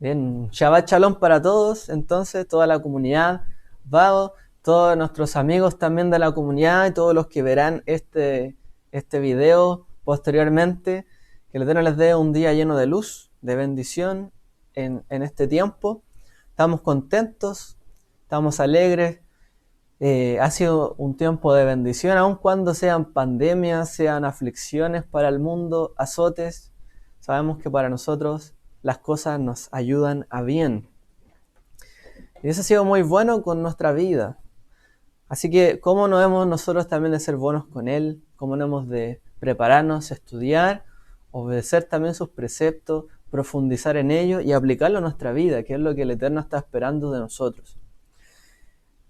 Bien, Shabbat Shalom para todos, entonces, toda la comunidad, Vado, todos nuestros amigos también de la comunidad y todos los que verán este video posteriormente. Que el Eterno les dé un día lleno de luz, de bendición en este tiempo. Estamos contentos, estamos alegres. Ha sido un tiempo de bendición, aun cuando sean pandemias, sean aflicciones para el mundo, azotes. Sabemos que para nosotros las cosas nos ayudan a bien. Y eso ha sido muy bueno con nuestra vida. Así que, ¿cómo no hemos nosotros también de ser buenos con Él? ¿Cómo no hemos de prepararnos, estudiar, obedecer también sus preceptos, profundizar en ellos y aplicarlo a nuestra vida, que es lo que el Eterno está esperando de nosotros?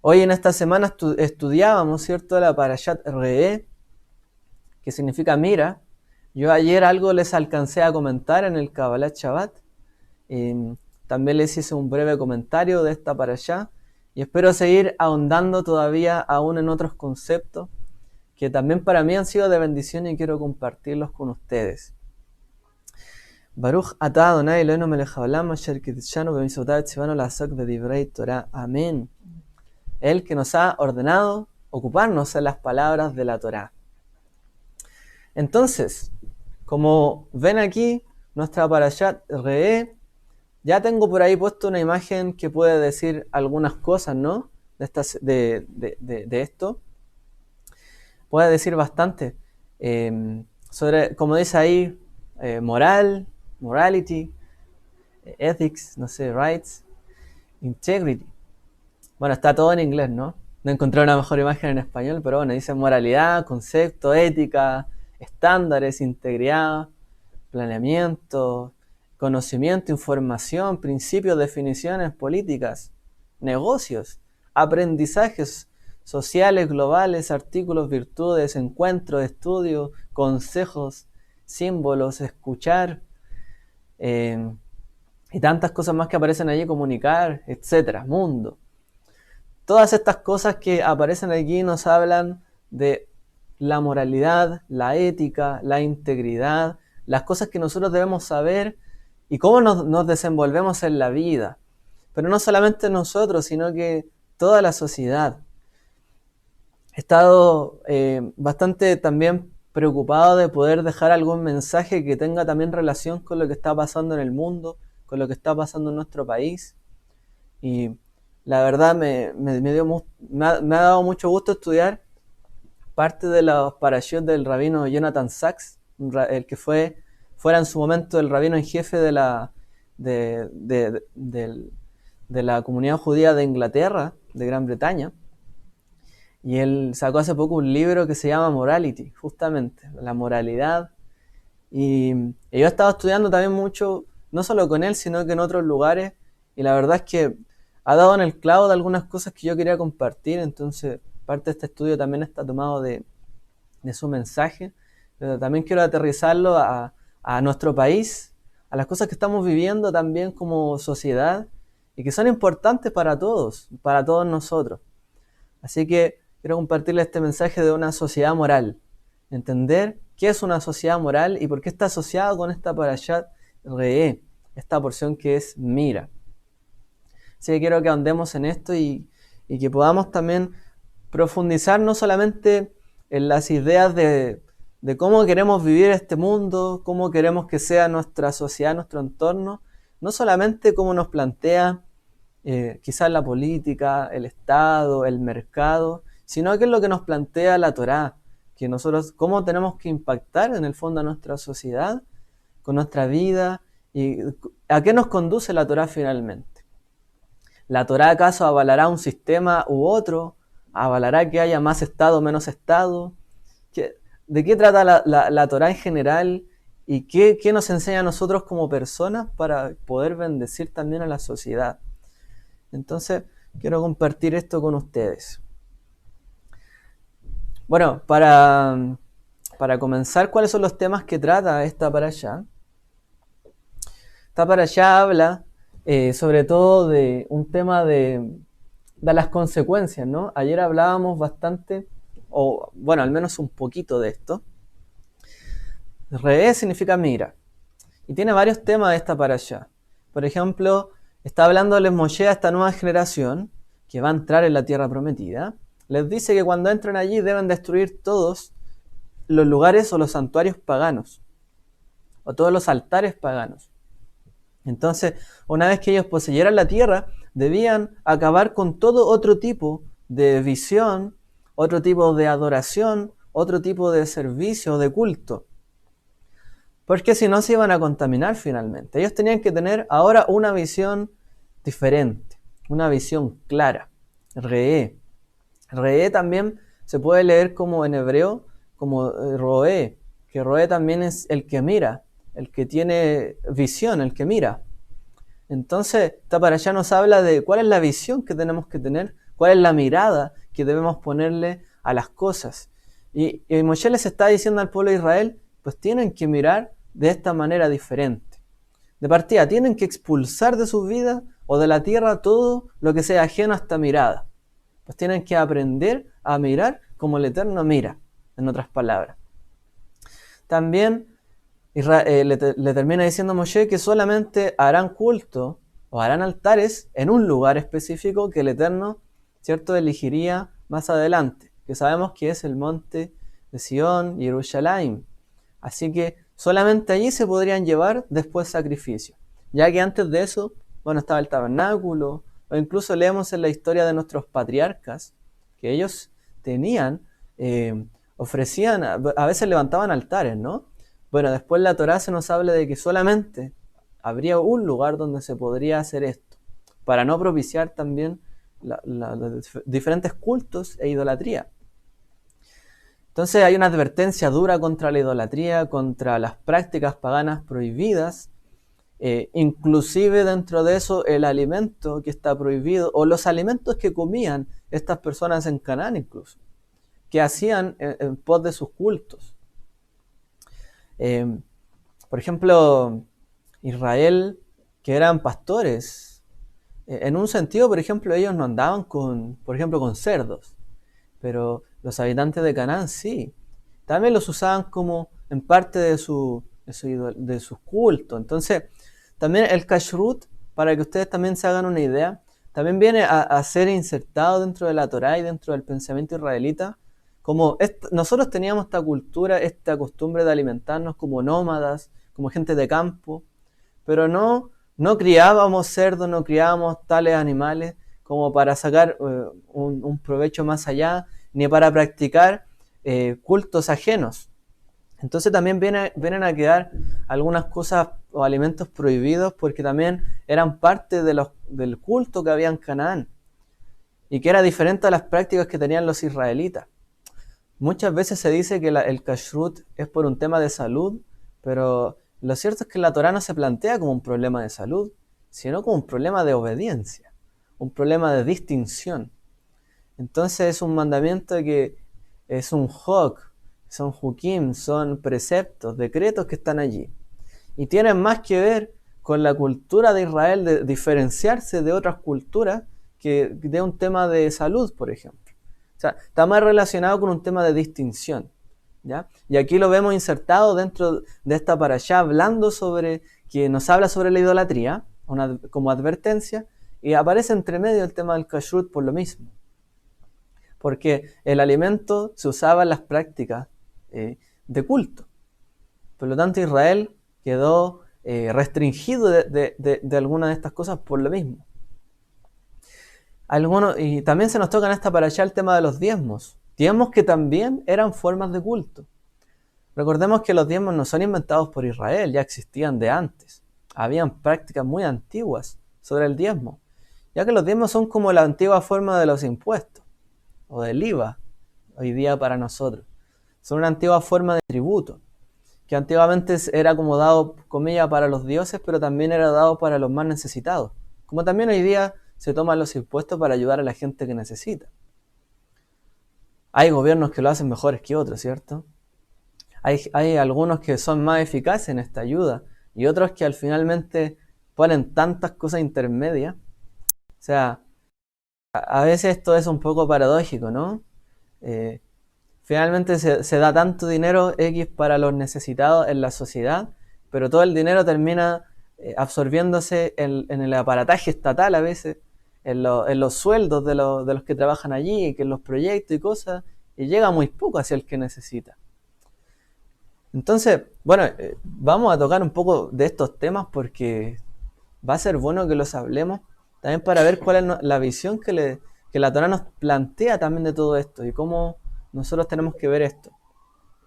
Hoy en esta semana estudiábamos, ¿cierto?, la Parashat Re'eh, que significa mira. Yo ayer algo les alcancé a comentar en el Kabbalat Shabbat. También les hice un breve comentario de esta parashá y espero seguir ahondando todavía aún en otros conceptos que también para mí han sido de bendición y quiero compartirlos con ustedes. Baruch atah Adonai Eloheinu melech haolam asher kidshanu b'mitzvotav tzivanu la'asok b'divrei Torah. Amén. Él que nos ha ordenado ocuparnos en las palabras de la Torah. Entonces, como ven aquí, nuestra parashat Re'eh, ya tengo por ahí puesto una imagen que puede decir algunas cosas, ¿no? De esto. Puede decir bastante. Sobre, como dice ahí, morality, ethics, no sé, rights, integrity. Bueno, está todo en inglés, ¿no? No encontré una mejor imagen en español, pero bueno, dice moralidad, concepto, ética, estándares, integridad, planeamiento, conocimiento, información, principios, definiciones, políticas, negocios, aprendizajes sociales, globales, artículos, virtudes, encuentros, estudios, consejos, símbolos, escuchar, y tantas cosas más que aparecen allí, comunicar, etcétera, mundo. Todas estas cosas que aparecen aquí nos hablan de la moralidad, la ética, la integridad, las cosas que nosotros debemos saber y cómo nos desenvolvemos en la vida. Pero no solamente nosotros, sino que toda la sociedad. He estado bastante también preocupado de poder dejar algún mensaje que tenga también relación con lo que está pasando en el mundo, con lo que está pasando en nuestro país. Y la verdad me ha dado mucho gusto estudiar parte de los parashot del rabino Jonathan Sacks, el que fuera en su momento el rabino en jefe de la comunidad judía de Inglaterra, de Gran Bretaña. Y él sacó hace poco un libro que se llama Morality, justamente, la moralidad. Y yo he estado estudiando también mucho, no solo con él, sino que en otros lugares. Y la verdad es que ha dado en el clavo de algunas cosas que yo quería compartir. Entonces, parte de este estudio también está tomado de su mensaje. Pero también quiero aterrizarlo a nuestro país, a las cosas que estamos viviendo también como sociedad y que son importantes para todos nosotros. Así que quiero compartirles este mensaje de una sociedad moral. Entender qué es una sociedad moral y por qué está asociado con esta parashat Re'eh, esta porción que es mira. Así que quiero que ahondemos en esto y que podamos también profundizar no solamente en las ideas de cómo queremos vivir este mundo, cómo queremos que sea nuestra sociedad, nuestro entorno, no solamente cómo nos plantea quizás la política, el Estado, el mercado, sino que es lo que nos plantea la Torá, que nosotros cómo tenemos que impactar en el fondo a nuestra sociedad, con nuestra vida, y a qué nos conduce la Torá finalmente. ¿La Torá acaso avalará un sistema u otro? ¿Avalará que haya más Estado o menos Estado? ¿De qué trata la Torá en general? ¿Y qué nos enseña a nosotros como personas para poder bendecir también a la sociedad? Entonces, quiero compartir esto con ustedes. Bueno, para comenzar, ¿cuáles son los temas que trata esta parashá? Esta parashá habla sobre todo de un tema de las consecuencias, ¿no? Ayer hablábamos bastante, o bueno, al menos un poquito de esto. Re'eh significa mira, y tiene varios temas de esta parashá. por ejemplo, está hablándoles Moshe a esta nueva generación que va a entrar en la tierra prometida. Les dice que cuando entren allí deben destruir todos los lugares o los santuarios paganos, o todos los altares paganos. Entonces, una vez que ellos poseyeran la tierra, debían acabar con todo otro tipo de visión, otro tipo de adoración, otro tipo de servicio, de culto. Porque si no se iban a contaminar finalmente. Ellos tenían que tener ahora una visión diferente, una visión clara. Re'é. Re'é también se puede leer como en hebreo, como roé, que roé también es el que mira, el que tiene visión, el que mira. Entonces, esta parashá nos habla de cuál es la visión que tenemos que tener, cuál es la mirada que debemos ponerle a las cosas. Y Moshe les está diciendo al pueblo de Israel, pues tienen que mirar de esta manera diferente. De partida, tienen que expulsar de sus vidas o de la tierra todo lo que sea ajeno a esta mirada. Pues tienen que aprender a mirar como el Eterno mira, en otras palabras. También le termina diciendo a Moshe que solamente harán culto o harán altares en un lugar específico que el Eterno, ¿cierto?, elegiría más adelante, que sabemos que es el monte de Sion, Jerusalén. Así que solamente allí se podrían llevar después sacrificios, ya que antes de eso, bueno, estaba el tabernáculo, o incluso leemos en la historia de nuestros patriarcas, que ellos tenían, ofrecían, a veces levantaban altares, ¿no? Bueno, después la Torá se nos habla de que solamente habría un lugar donde se podría hacer esto, para no propiciar también los diferentes cultos e idolatría. Entonces hay una advertencia dura contra la idolatría, contra las prácticas paganas prohibidas, inclusive dentro de eso el alimento que está prohibido, o los alimentos que comían estas personas en Canaán incluso, que hacían en pos de sus cultos. Por ejemplo, Israel, que eran pastores, en un sentido, por ejemplo, ellos no andaban por ejemplo, con cerdos, pero los habitantes de Canaán sí. También los usaban como en parte de su culto. Entonces, también el kashrut, para que ustedes también se hagan una idea, también viene a ser insertado dentro de la Torá y dentro del pensamiento israelita. Como nosotros teníamos esta cultura, esta costumbre de alimentarnos como nómadas, como gente de campo, pero no criábamos cerdos, no criábamos tales animales como para sacar un provecho más allá, ni para practicar cultos ajenos. Entonces también vienen a quedar algunas cosas o alimentos prohibidos porque también eran parte del culto que había en Canaán y que era diferente a las prácticas que tenían los israelitas. Muchas veces se dice que el kashrut es por un tema de salud, pero lo cierto es que la Torá no se plantea como un problema de salud, sino como un problema de obediencia, un problema de distinción. Entonces es un mandamiento que es un hok, son hukim, son preceptos, decretos que están allí. Y tienen más que ver con la cultura de Israel de diferenciarse de otras culturas que de un tema de salud, por ejemplo. O sea, está más relacionado con un tema de distinción, ¿ya? Y aquí lo vemos insertado dentro de esta parashá, hablando sobre, que nos habla sobre la idolatría, como advertencia, y aparece entre medio el tema del kashrut por lo mismo. Porque el alimento se usaba en las prácticas de culto. Por lo tanto, Israel quedó restringido de alguna de estas cosas por lo mismo. Y también se nos toca en esta parashá el tema de los diezmos. Diezmos que también eran formas de culto. Recordemos que los diezmos no son inventados por Israel, ya existían de antes. Habían prácticas muy antiguas sobre el diezmo, ya que los diezmos son como la antigua forma de los impuestos, o del IVA, hoy día para nosotros. Son una antigua forma de tributo, que antiguamente era como dado, comillas, para los dioses, pero también era dado para los más necesitados. Como también hoy día se toman los impuestos para ayudar a la gente que necesita. Hay gobiernos que lo hacen mejores que otros, ¿cierto? Hay algunos que son más eficaces en esta ayuda y otros que al finalmente ponen tantas cosas intermedias. O sea, a veces esto es un poco paradójico, ¿no? Finalmente se da tanto dinero X para los necesitados en la sociedad, pero todo el dinero termina absorbiéndose en el aparataje estatal a veces, en los sueldos de los que trabajan allí, que en los proyectos y cosas, y llega muy poco hacia el que necesita. Entonces, bueno, vamos a tocar un poco de estos temas porque va a ser bueno que los hablemos, también para ver cuál es la visión que la Torá nos plantea también de todo esto y cómo nosotros tenemos que ver esto.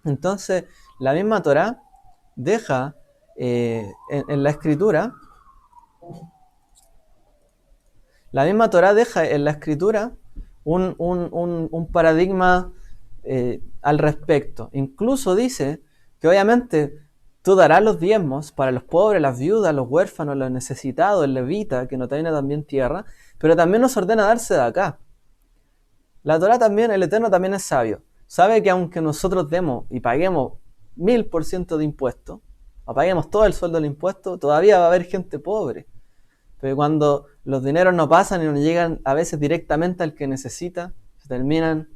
Entonces, la misma Torá deja en la escritura, en la escritura un paradigma al respecto. Incluso dice que obviamente tú darás los diezmos para los pobres, las viudas, los huérfanos, los necesitados, el levita, que no tiene también tierra, pero también nos ordena darse de acá. La Torá también, el Eterno también es sabio. Sabe que aunque nosotros demos y paguemos 1000% de impuestos, o paguemos todo el sueldo del impuesto, todavía va a haber gente pobre. Pero cuando los dineros no pasan y no llegan a veces directamente al que necesita, se terminan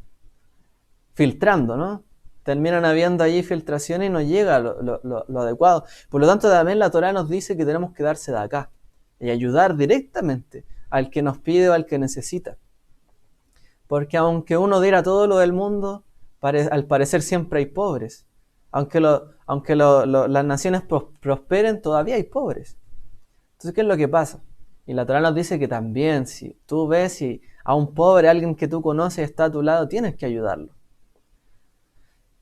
filtrando, ¿no? Terminan habiendo allí filtraciones y no llega lo adecuado. Por lo tanto, también la Torá nos dice que tenemos que darse de acá y ayudar directamente al que nos pide o al que necesita. Porque aunque uno diera todo lo del mundo, al parecer siempre hay pobres. Aunque las naciones prosperen, todavía hay pobres. Entonces, ¿qué es lo que pasa? Y la Torá nos dice que también, si tú ves si a un pobre, alguien que tú conoces está a tu lado, tienes que ayudarlo.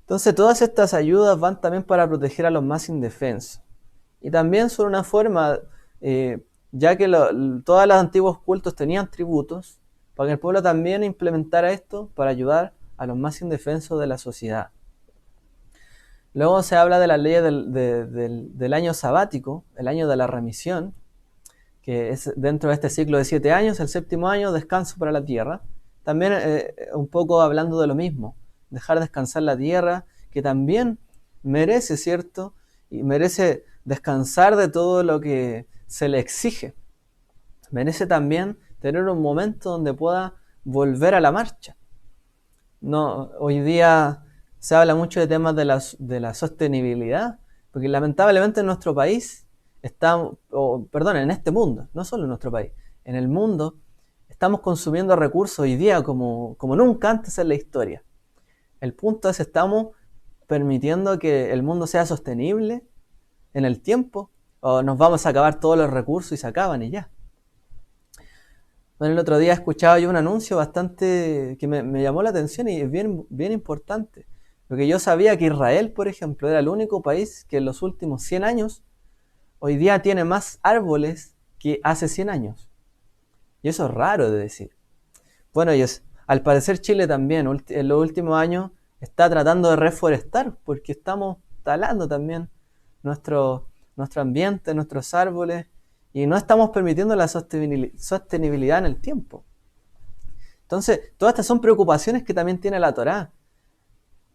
Entonces, todas estas ayudas van también para proteger a los más indefensos. Y también son una forma, ya que todos los antiguos cultos tenían tributos, para que el pueblo también implementara esto para ayudar a los más indefensos de la sociedad. Luego se habla de las leyes del año sabático, el año de la remisión, que es dentro de este ciclo de 7 años, el séptimo año, descanso para la tierra. También un poco hablando de lo mismo, dejar descansar la tierra, que también merece, ¿cierto? Y merece descansar de todo lo que se le exige. Merece también tener un momento donde pueda volver a la marcha. No, hoy día se habla mucho de temas de la sostenibilidad, porque lamentablemente en nuestro país en este mundo, no solo en nuestro país, en el mundo estamos consumiendo recursos hoy día como nunca antes en la historia. El punto es, ¿estamos permitiendo que el mundo sea sostenible en el tiempo? ¿O nos vamos a acabar todos los recursos y se acaban y ya? Bueno, el otro día escuchaba yo un anuncio bastante que me llamó la atención y es bien, bien importante. Porque yo sabía que Israel, por ejemplo, era el único país que en los últimos 100 años hoy día tiene más árboles que hace 100 años. Y eso es raro de decir. Bueno, al parecer Chile también en los últimos años está tratando de reforestar porque estamos talando también nuestro ambiente, nuestros árboles, y no estamos permitiendo la sostenibilidad en el tiempo. Entonces, todas estas son preocupaciones que también tiene la Torá,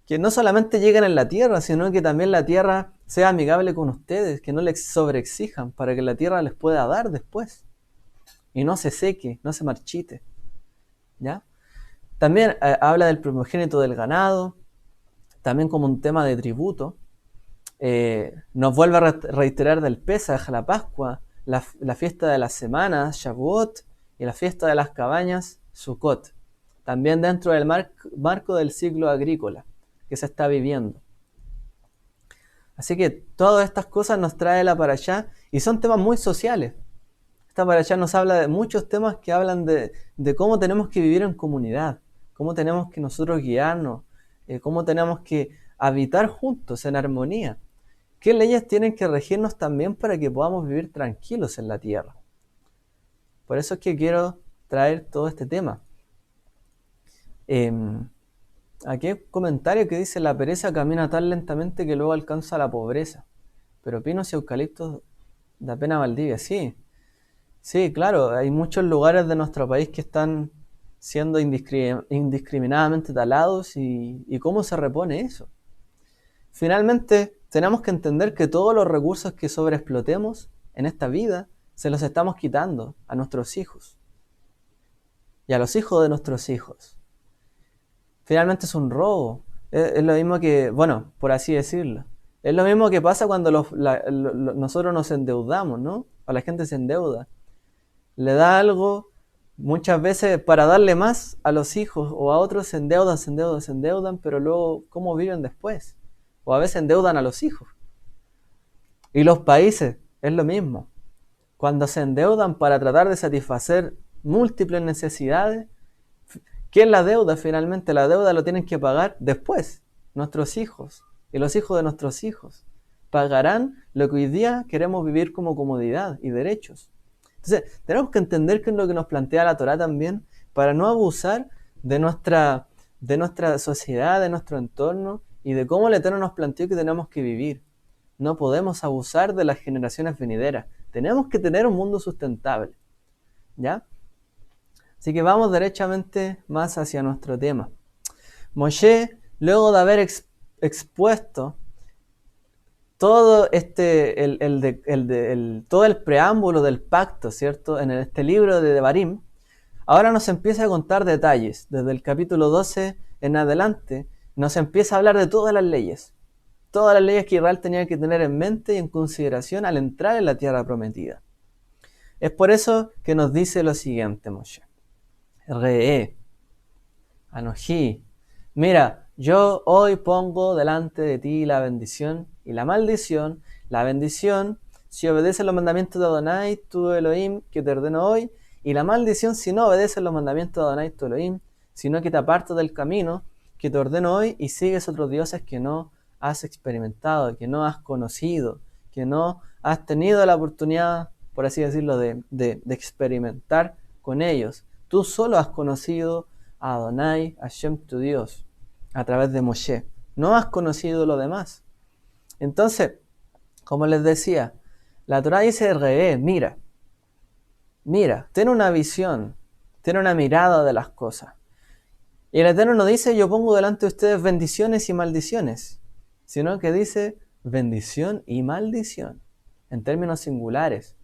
que no solamente llegan en la tierra, sino que también la tierra sea amigable con ustedes, que no les sobreexijan para que la tierra les pueda dar después y no se seque, no se marchite. ¿Ya? También habla del primogénito del ganado, también como un tema de tributo. Nos vuelve a reiterar del Pesaj, la Pascua, la fiesta de las semanas, Shavuot, y la fiesta de las cabañas, Sukkot. También dentro del marco del ciclo agrícola que se está viviendo. Así que todas estas cosas nos trae la Parashá y son temas muy sociales. Esta Parashá nos habla de muchos temas que hablan de cómo tenemos que vivir en comunidad, cómo tenemos que nosotros guiarnos, cómo tenemos que habitar juntos en armonía. ¿Qué leyes tienen que regirnos también para que podamos vivir tranquilos en la tierra? Por eso es que quiero traer todo este tema. Aquí hay un comentario que dice: la pereza camina tan lentamente que luego alcanza la pobreza, pero pinos y eucaliptos da pena Valdivia. Sí, claro, hay muchos lugares de nuestro país que están siendo indiscriminadamente talados y ¿cómo se repone eso? Finalmente, tenemos que entender que todos los recursos que sobreexplotemos en esta vida se los estamos quitando a nuestros hijos y a los hijos de nuestros hijos. Finalmente es un robo. Es lo mismo que, bueno, por así decirlo. Es lo mismo que pasa cuando nosotros nos endeudamos, ¿no? O la gente se endeuda. Le da algo muchas veces para darle más a los hijos o a otros, se endeudan, pero luego, ¿cómo viven después? O a veces endeudan a los hijos. Y los países, es lo mismo. Cuando se endeudan para tratar de satisfacer múltiples necesidades, ¿quién la deuda finalmente? La deuda lo tienen que pagar después, nuestros hijos y los hijos de nuestros hijos. Pagarán lo que hoy día queremos vivir como comodidad y derechos. Entonces, tenemos que entender qué es lo que nos plantea la Torá también, para no abusar de nuestra sociedad, de nuestro entorno y de cómo el Eterno nos planteó que tenemos que vivir. No podemos abusar de las generaciones venideras. Tenemos que tener un mundo sustentable, ¿ya? Así que vamos derechamente más hacia nuestro tema. Moshe, luego de haber expuesto todo todo el preámbulo del pacto, ¿cierto? En este libro de Devarim, ahora nos empieza a contar detalles. Desde el capítulo 12 en adelante, nos empieza a hablar de todas las leyes que Israel tenía que tener en mente y en consideración al entrar en la tierra prometida. Es por eso que nos dice lo siguiente, Moshe. Re'e, Anojí, mira, yo hoy pongo delante de ti la bendición y la maldición. La bendición, si obedeces los mandamientos de Adonai, tu Elohim, que te ordeno hoy, y la maldición, si no obedeces los mandamientos de Adonai, tu Elohim, sino que te apartas del camino que te ordeno hoy y sigues otros dioses que no has experimentado, que no has conocido, que no has tenido la oportunidad, por así decirlo, de experimentar con ellos. Tú solo has conocido a Adonai, Hashem, tu Dios, a través de Moshe. No has conocido lo demás. Entonces, como les decía, la Torah dice, Re'e, mira, ten una visión, ten una mirada de las cosas. Y el Eterno no dice, yo pongo delante de ustedes bendiciones y maldiciones, sino que dice bendición y maldición, en términos singulares.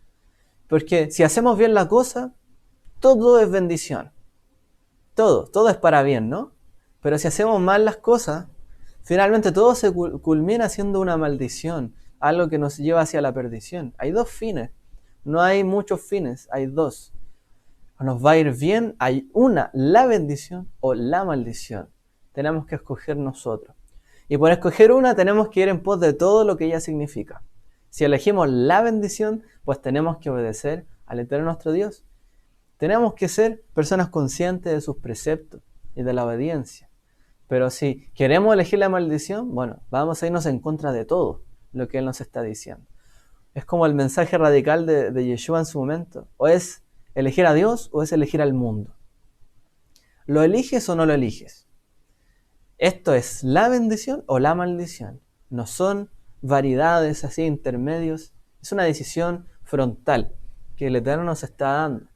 Porque si hacemos bien la cosa, todo es bendición. Todo es para bien, ¿no? Pero si hacemos mal las cosas, finalmente todo se culmina siendo una maldición, algo que nos lleva hacia la perdición. Hay dos fines, no hay muchos fines, hay dos. O nos va a ir bien, hay una, la bendición o la maldición. Tenemos que escoger nosotros. Y por escoger una tenemos que ir en pos de todo lo que ella significa. Si elegimos la bendición, pues tenemos que obedecer al Eterno nuestro Dios. Tenemos que ser personas conscientes de sus preceptos y de la obediencia. Pero si queremos elegir la maldición, bueno, vamos a irnos en contra de todo lo que Él nos está diciendo. Es como el mensaje radical de Yeshua en su momento. O es elegir a Dios o es elegir al mundo. ¿Lo eliges o no lo eliges? Esto es la bendición o la maldición. No son variedades así intermedios. Es una decisión frontal que el Eterno nos está dando.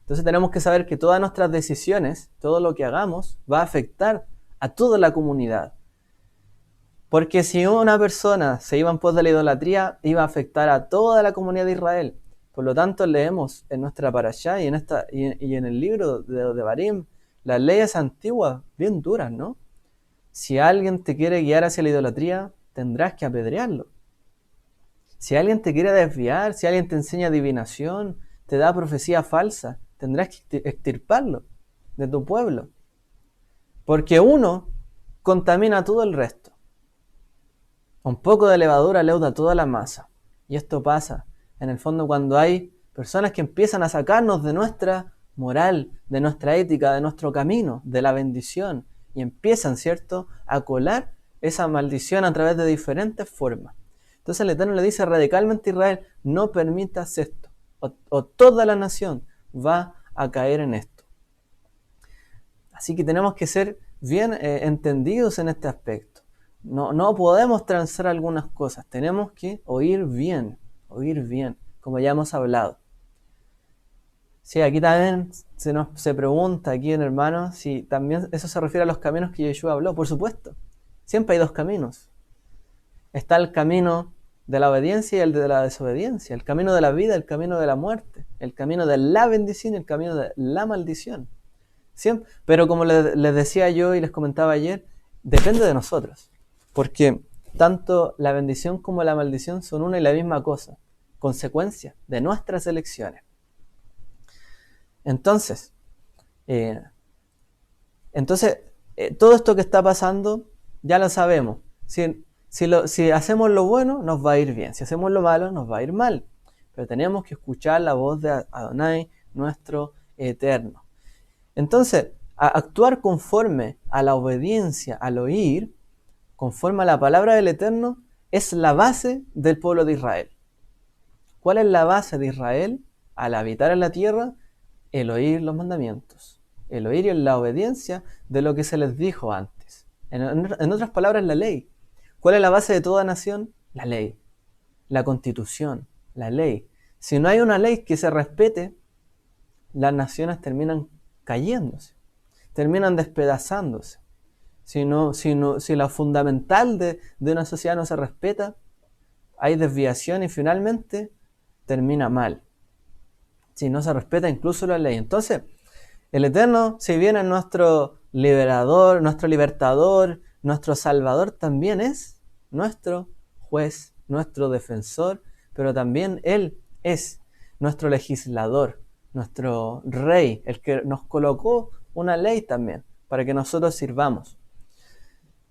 Entonces tenemos que saber que todas nuestras decisiones, todo lo que hagamos, va a afectar a toda la comunidad. Porque si una persona se iba en pos de la idolatría, iba a afectar a toda la comunidad de Israel. Por lo tanto, leemos en nuestra parashá y en el libro de Devarim las leyes antiguas bien duras, ¿no? Si alguien te quiere guiar hacia la idolatría, tendrás que apedrearlo. Si alguien te quiere desviar, si alguien te enseña adivinación, te da profecía falsa, tendrás que extirparlo de tu pueblo. Porque uno contamina todo el resto. Un poco de levadura leuda toda la masa. Y esto pasa, en el fondo, cuando hay personas que empiezan a sacarnos de nuestra moral, de nuestra ética, de nuestro camino, de la bendición, y empiezan, ¿cierto?, a colar esa maldición a través de diferentes formas. Entonces el Eterno le dice radicalmente a Israel, no permitas esto, o toda la nación va a caer en esto. Así que tenemos que ser bien entendidos en este aspecto. No podemos transar algunas cosas, tenemos que oír bien, como ya hemos hablado. Sí, aquí también se pregunta, aquí en hermano, si también eso se refiere a los caminos que Yeshua habló. Por supuesto, siempre hay dos caminos. Está el camino de la obediencia y el de la desobediencia, el camino de la vida, el camino de la muerte, el camino de la bendición y el camino de la maldición. Siempre, pero como les decía yo y les comentaba ayer, depende de nosotros. Porque tanto la bendición como la maldición son una y la misma cosa, consecuencia de nuestras elecciones. Entonces, todo esto que está pasando ya lo sabemos. Si hacemos lo bueno, nos va a ir bien. Si hacemos lo malo, nos va a ir mal. Pero tenemos que escuchar la voz de Adonai, nuestro Eterno. Entonces, actuar conforme a la obediencia, al oír, conforme a la palabra del Eterno, es la base del pueblo de Israel. ¿Cuál es la base de Israel al habitar en la tierra? El oír los mandamientos. El oír y la obediencia de lo que se les dijo antes. En otras palabras, la ley. ¿Cuál es la base de toda nación? La ley. La constitución. La ley. Si no hay una ley que se respete, las naciones terminan cayéndose. Terminan despedazándose. Si lo fundamental de una sociedad no se respeta, hay desviación y finalmente termina mal. Si no se respeta incluso la ley. Entonces, el Eterno, si bien es nuestro liberador, nuestro libertador, nuestro salvador, también es nuestro juez, nuestro defensor, pero también Él es nuestro legislador, nuestro rey, el que nos colocó una ley también, para que nosotros sirvamos.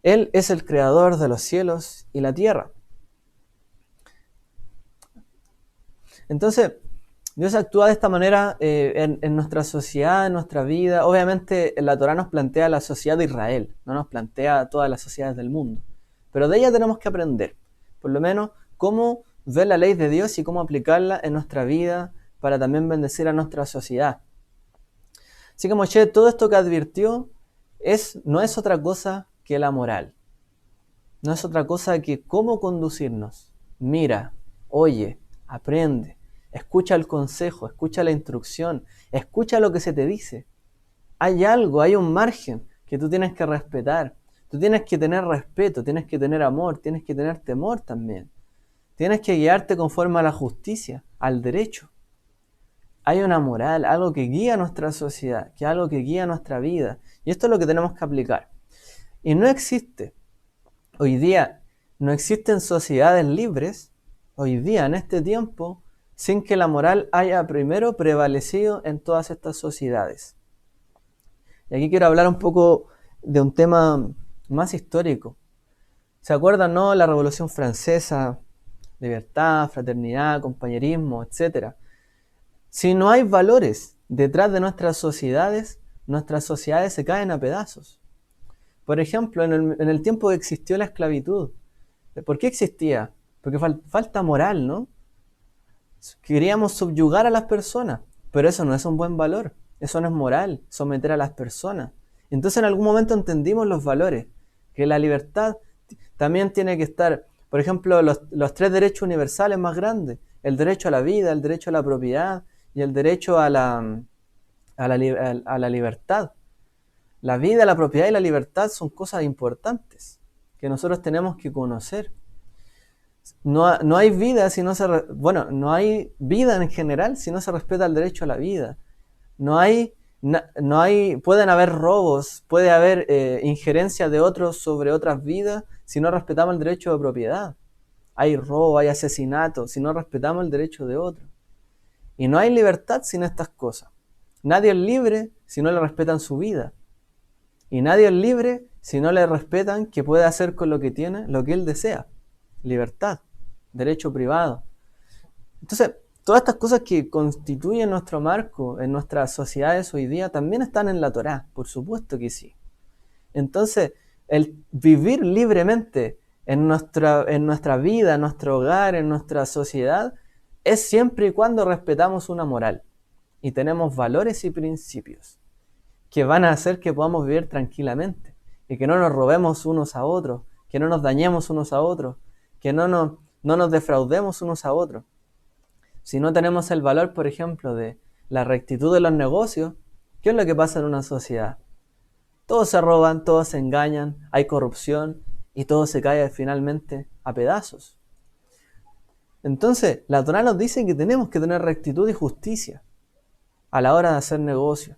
Él es el creador de los cielos y la tierra. Entonces, Dios actúa de esta manera en nuestra sociedad, en nuestra vida. Obviamente, la Torá nos plantea la sociedad de Israel, no nos plantea todas las sociedades del mundo. Pero de ella tenemos que aprender, por lo menos, cómo ver la ley de Dios y cómo aplicarla en nuestra vida para también bendecir a nuestra sociedad. Así que Moshe, todo esto que advirtió no es otra cosa que la moral. No es otra cosa que cómo conducirnos. Mira, oye, aprende, escucha el consejo, escucha la instrucción, escucha lo que se te dice. Hay algo, hay un margen que tú tienes que respetar. Tú tienes que tener respeto, tienes que tener amor, tienes que tener temor también. Tienes que guiarte conforme a la justicia, al derecho. Hay una moral, algo que guía nuestra sociedad, que algo que guía nuestra vida. Y esto es lo que tenemos que aplicar. Y no existe, hoy día, no existen sociedades libres, hoy día, en este tiempo, sin que la moral haya primero prevalecido en todas estas sociedades. Y aquí quiero hablar un poco de un tema más histórico. ¿Se acuerdan, no? La Revolución Francesa, libertad, fraternidad, compañerismo, etc. Si no hay valores detrás de nuestras sociedades se caen a pedazos. Por ejemplo, en el tiempo que existió la esclavitud, ¿por qué existía? Porque falta moral, ¿no? Queríamos subyugar a las personas, pero eso no es un buen valor, eso no es moral, someter a las personas. Entonces en algún momento entendimos los valores, que la libertad también tiene que estar, por ejemplo, los 3 derechos universales más grandes, el derecho a la vida, el derecho a la propiedad y el derecho a la libertad. La vida, la propiedad y la libertad son cosas importantes que nosotros tenemos que conocer. No hay vida si no no hay vida en general si no se respeta el derecho a la vida. Pueden haber robos, puede haber injerencia de otros sobre otras vidas si no respetamos el derecho de propiedad. Hay robo, hay asesinato, si no respetamos el derecho de otros. Y no hay libertad sin estas cosas. Nadie es libre si no le respetan su vida. Y nadie es libre si no le respetan que puede hacer con lo que tiene lo que él desea. Libertad, derecho privado. Entonces, todas estas cosas que constituyen nuestro marco en nuestras sociedades hoy día también están en la Torá, por supuesto que sí. Entonces, el vivir libremente en nuestra vida, en nuestro hogar, en nuestra sociedad, es siempre y cuando respetamos una moral y tenemos valores y principios que van a hacer que podamos vivir tranquilamente y que no nos robemos unos a otros, que no nos dañemos unos a otros, que no nos defraudemos unos a otros. Si no tenemos el valor, por ejemplo, de la rectitud de los negocios, ¿qué es lo que pasa en una sociedad? Todos se roban, todos se engañan, hay corrupción y todo se cae finalmente a pedazos. Entonces, la Torá nos dice que tenemos que tener rectitud y justicia a la hora de hacer negocios.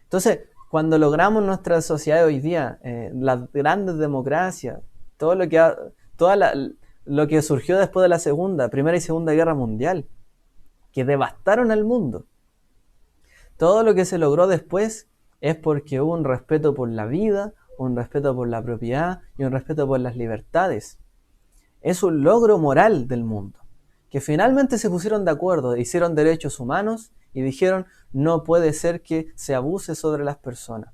Entonces, cuando logramos nuestra sociedad hoy día, las grandes democracias, todo lo lo que surgió después de la Primera y Segunda Guerra Mundial, que devastaron al mundo. Todo lo que se logró después es porque hubo un respeto por la vida, un respeto por la propiedad y un respeto por las libertades. Es un logro moral del mundo, que finalmente se pusieron de acuerdo, hicieron derechos humanos y dijeron: no puede ser que se abuse sobre las personas,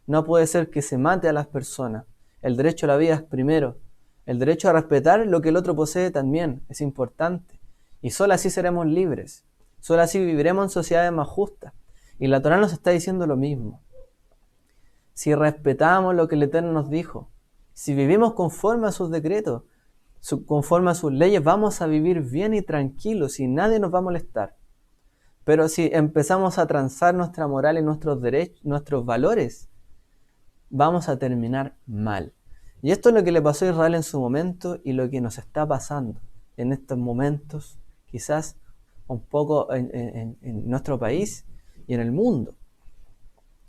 no puede ser que se mate a las personas, el derecho a la vida es primero, el derecho a respetar lo que el otro posee también es importante, y solo así seremos libres, solo así viviremos en sociedades más justas. Y la Torá nos está diciendo lo mismo. Si respetamos lo que el Eterno nos dijo, si vivimos conforme a sus decretos, conforme a sus leyes, vamos a vivir bien y tranquilos y nadie nos va a molestar. Pero si empezamos a transar nuestra moral y nuestros derechos, nuestros valores, vamos a terminar mal. Y esto es lo que le pasó a Israel en su momento y lo que nos está pasando en estos momentos, quizás un poco en nuestro país y en el mundo.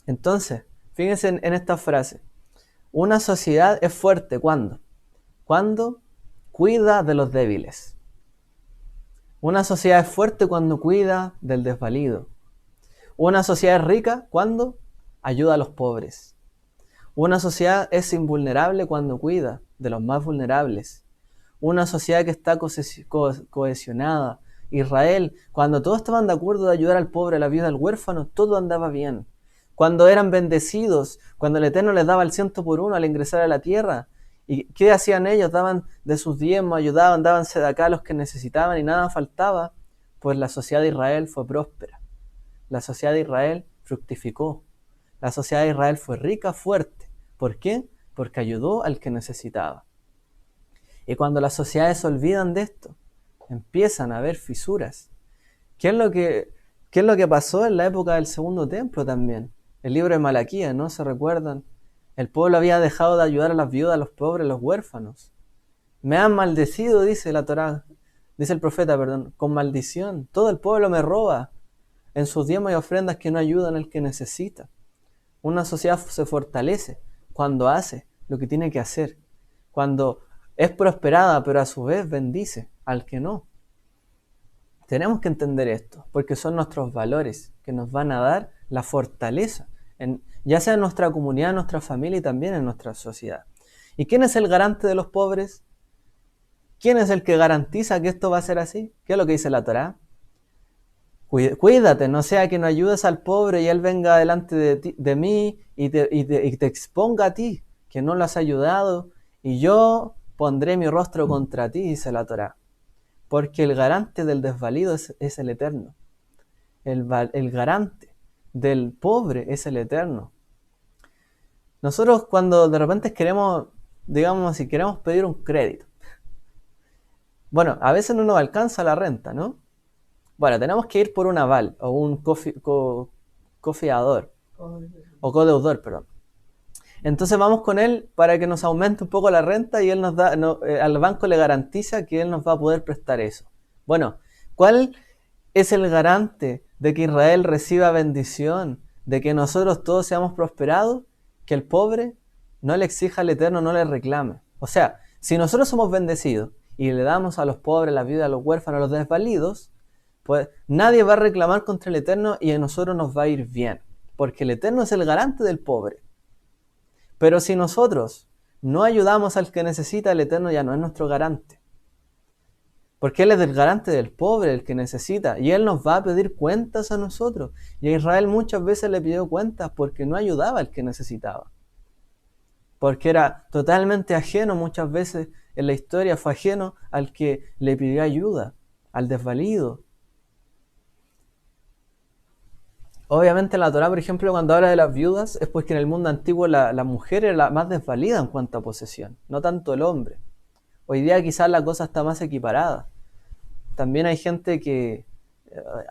Entonces, fíjense en esta frase. Una sociedad es fuerte, ¿cuándo? Cuando cuida de los débiles. Una sociedad es fuerte cuando cuida del desvalido. Una sociedad es rica cuando ayuda a los pobres. Una sociedad es invulnerable cuando cuida de los más vulnerables. Una sociedad que está cohesionada. Israel, cuando todos estaban de acuerdo de ayudar al pobre, a la viuda, al huérfano, todo andaba bien. Cuando eran bendecidos, cuando el Eterno les daba el 100 por 1 al ingresar a la tierra. ¿Y qué hacían ellos? Daban de sus diezmos, ayudaban, daban sedacá a los que necesitaban y nada faltaba. Pues la sociedad de Israel fue próspera. La sociedad de Israel fructificó. La sociedad de Israel fue rica, fuerte. ¿Por qué? Porque ayudó al que necesitaba. Y cuando las sociedades se olvidan de esto, empiezan a haber fisuras. ¿Qué es lo que pasó en la época del Segundo Templo también? El libro de Malaquías, ¿no? ¿Se recuerdan? El pueblo había dejado de ayudar a las viudas, a los pobres, a los huérfanos. Me han maldecido, dice la Torá, dice el profeta, con maldición. Todo el pueblo me roba en sus diezmos y ofrendas que no ayudan al que necesita. Una sociedad se fortalece cuando hace lo que tiene que hacer, cuando es prosperada, pero a su vez bendice al que no. Tenemos que entender esto, porque son nuestros valores que nos van a dar la fortaleza, ya sea en nuestra comunidad, en nuestra familia y también en nuestra sociedad. ¿Y quién es el garante de los pobres? ¿Quién es el que garantiza que esto va a ser así? ¿Qué es lo que dice la Torá? Cuídate, no sea que no ayudes al pobre y él venga delante de mí y te exponga a ti, que no lo has ayudado, y yo pondré mi rostro contra ti, dice la Torá. Porque el garante del desvalido es el Eterno. El garante del pobre es el Eterno. Nosotros cuando de repente queremos, digamos, si queremos pedir un crédito, bueno, a veces no nos alcanza la renta, ¿no? Bueno, tenemos que ir por un aval o un cofiador o codeudor, perdón. Entonces vamos con él para que nos aumente un poco la renta y él nos da, al banco le garantiza que él nos va a poder prestar eso. Bueno, ¿cuál es el garante de que Israel reciba bendición, de que nosotros todos seamos prosperados? Que el pobre no le exija al Eterno, no le reclame. O sea, si nosotros somos bendecidos y le damos a los pobres, a las viudas, a los huérfanos, a los desvalidos, pues nadie va a reclamar contra el Eterno y a nosotros nos va a ir bien, porque el Eterno es el garante del pobre. Pero si nosotros no ayudamos al que necesita, el Eterno ya no es nuestro garante. Porque Él es el garante del pobre, el que necesita. Y Él nos va a pedir cuentas a nosotros. Y a Israel muchas veces le pidió cuentas porque no ayudaba al que necesitaba. Porque era totalmente ajeno muchas veces en la historia, fue ajeno al que le pidió ayuda, al desvalido. Obviamente la Torá, por ejemplo, cuando habla de las viudas, es porque en el mundo antiguo la mujer era la más desvalida en cuanto a posesión, no tanto el hombre. Hoy día quizás la cosa está más equiparada. También hay gente que,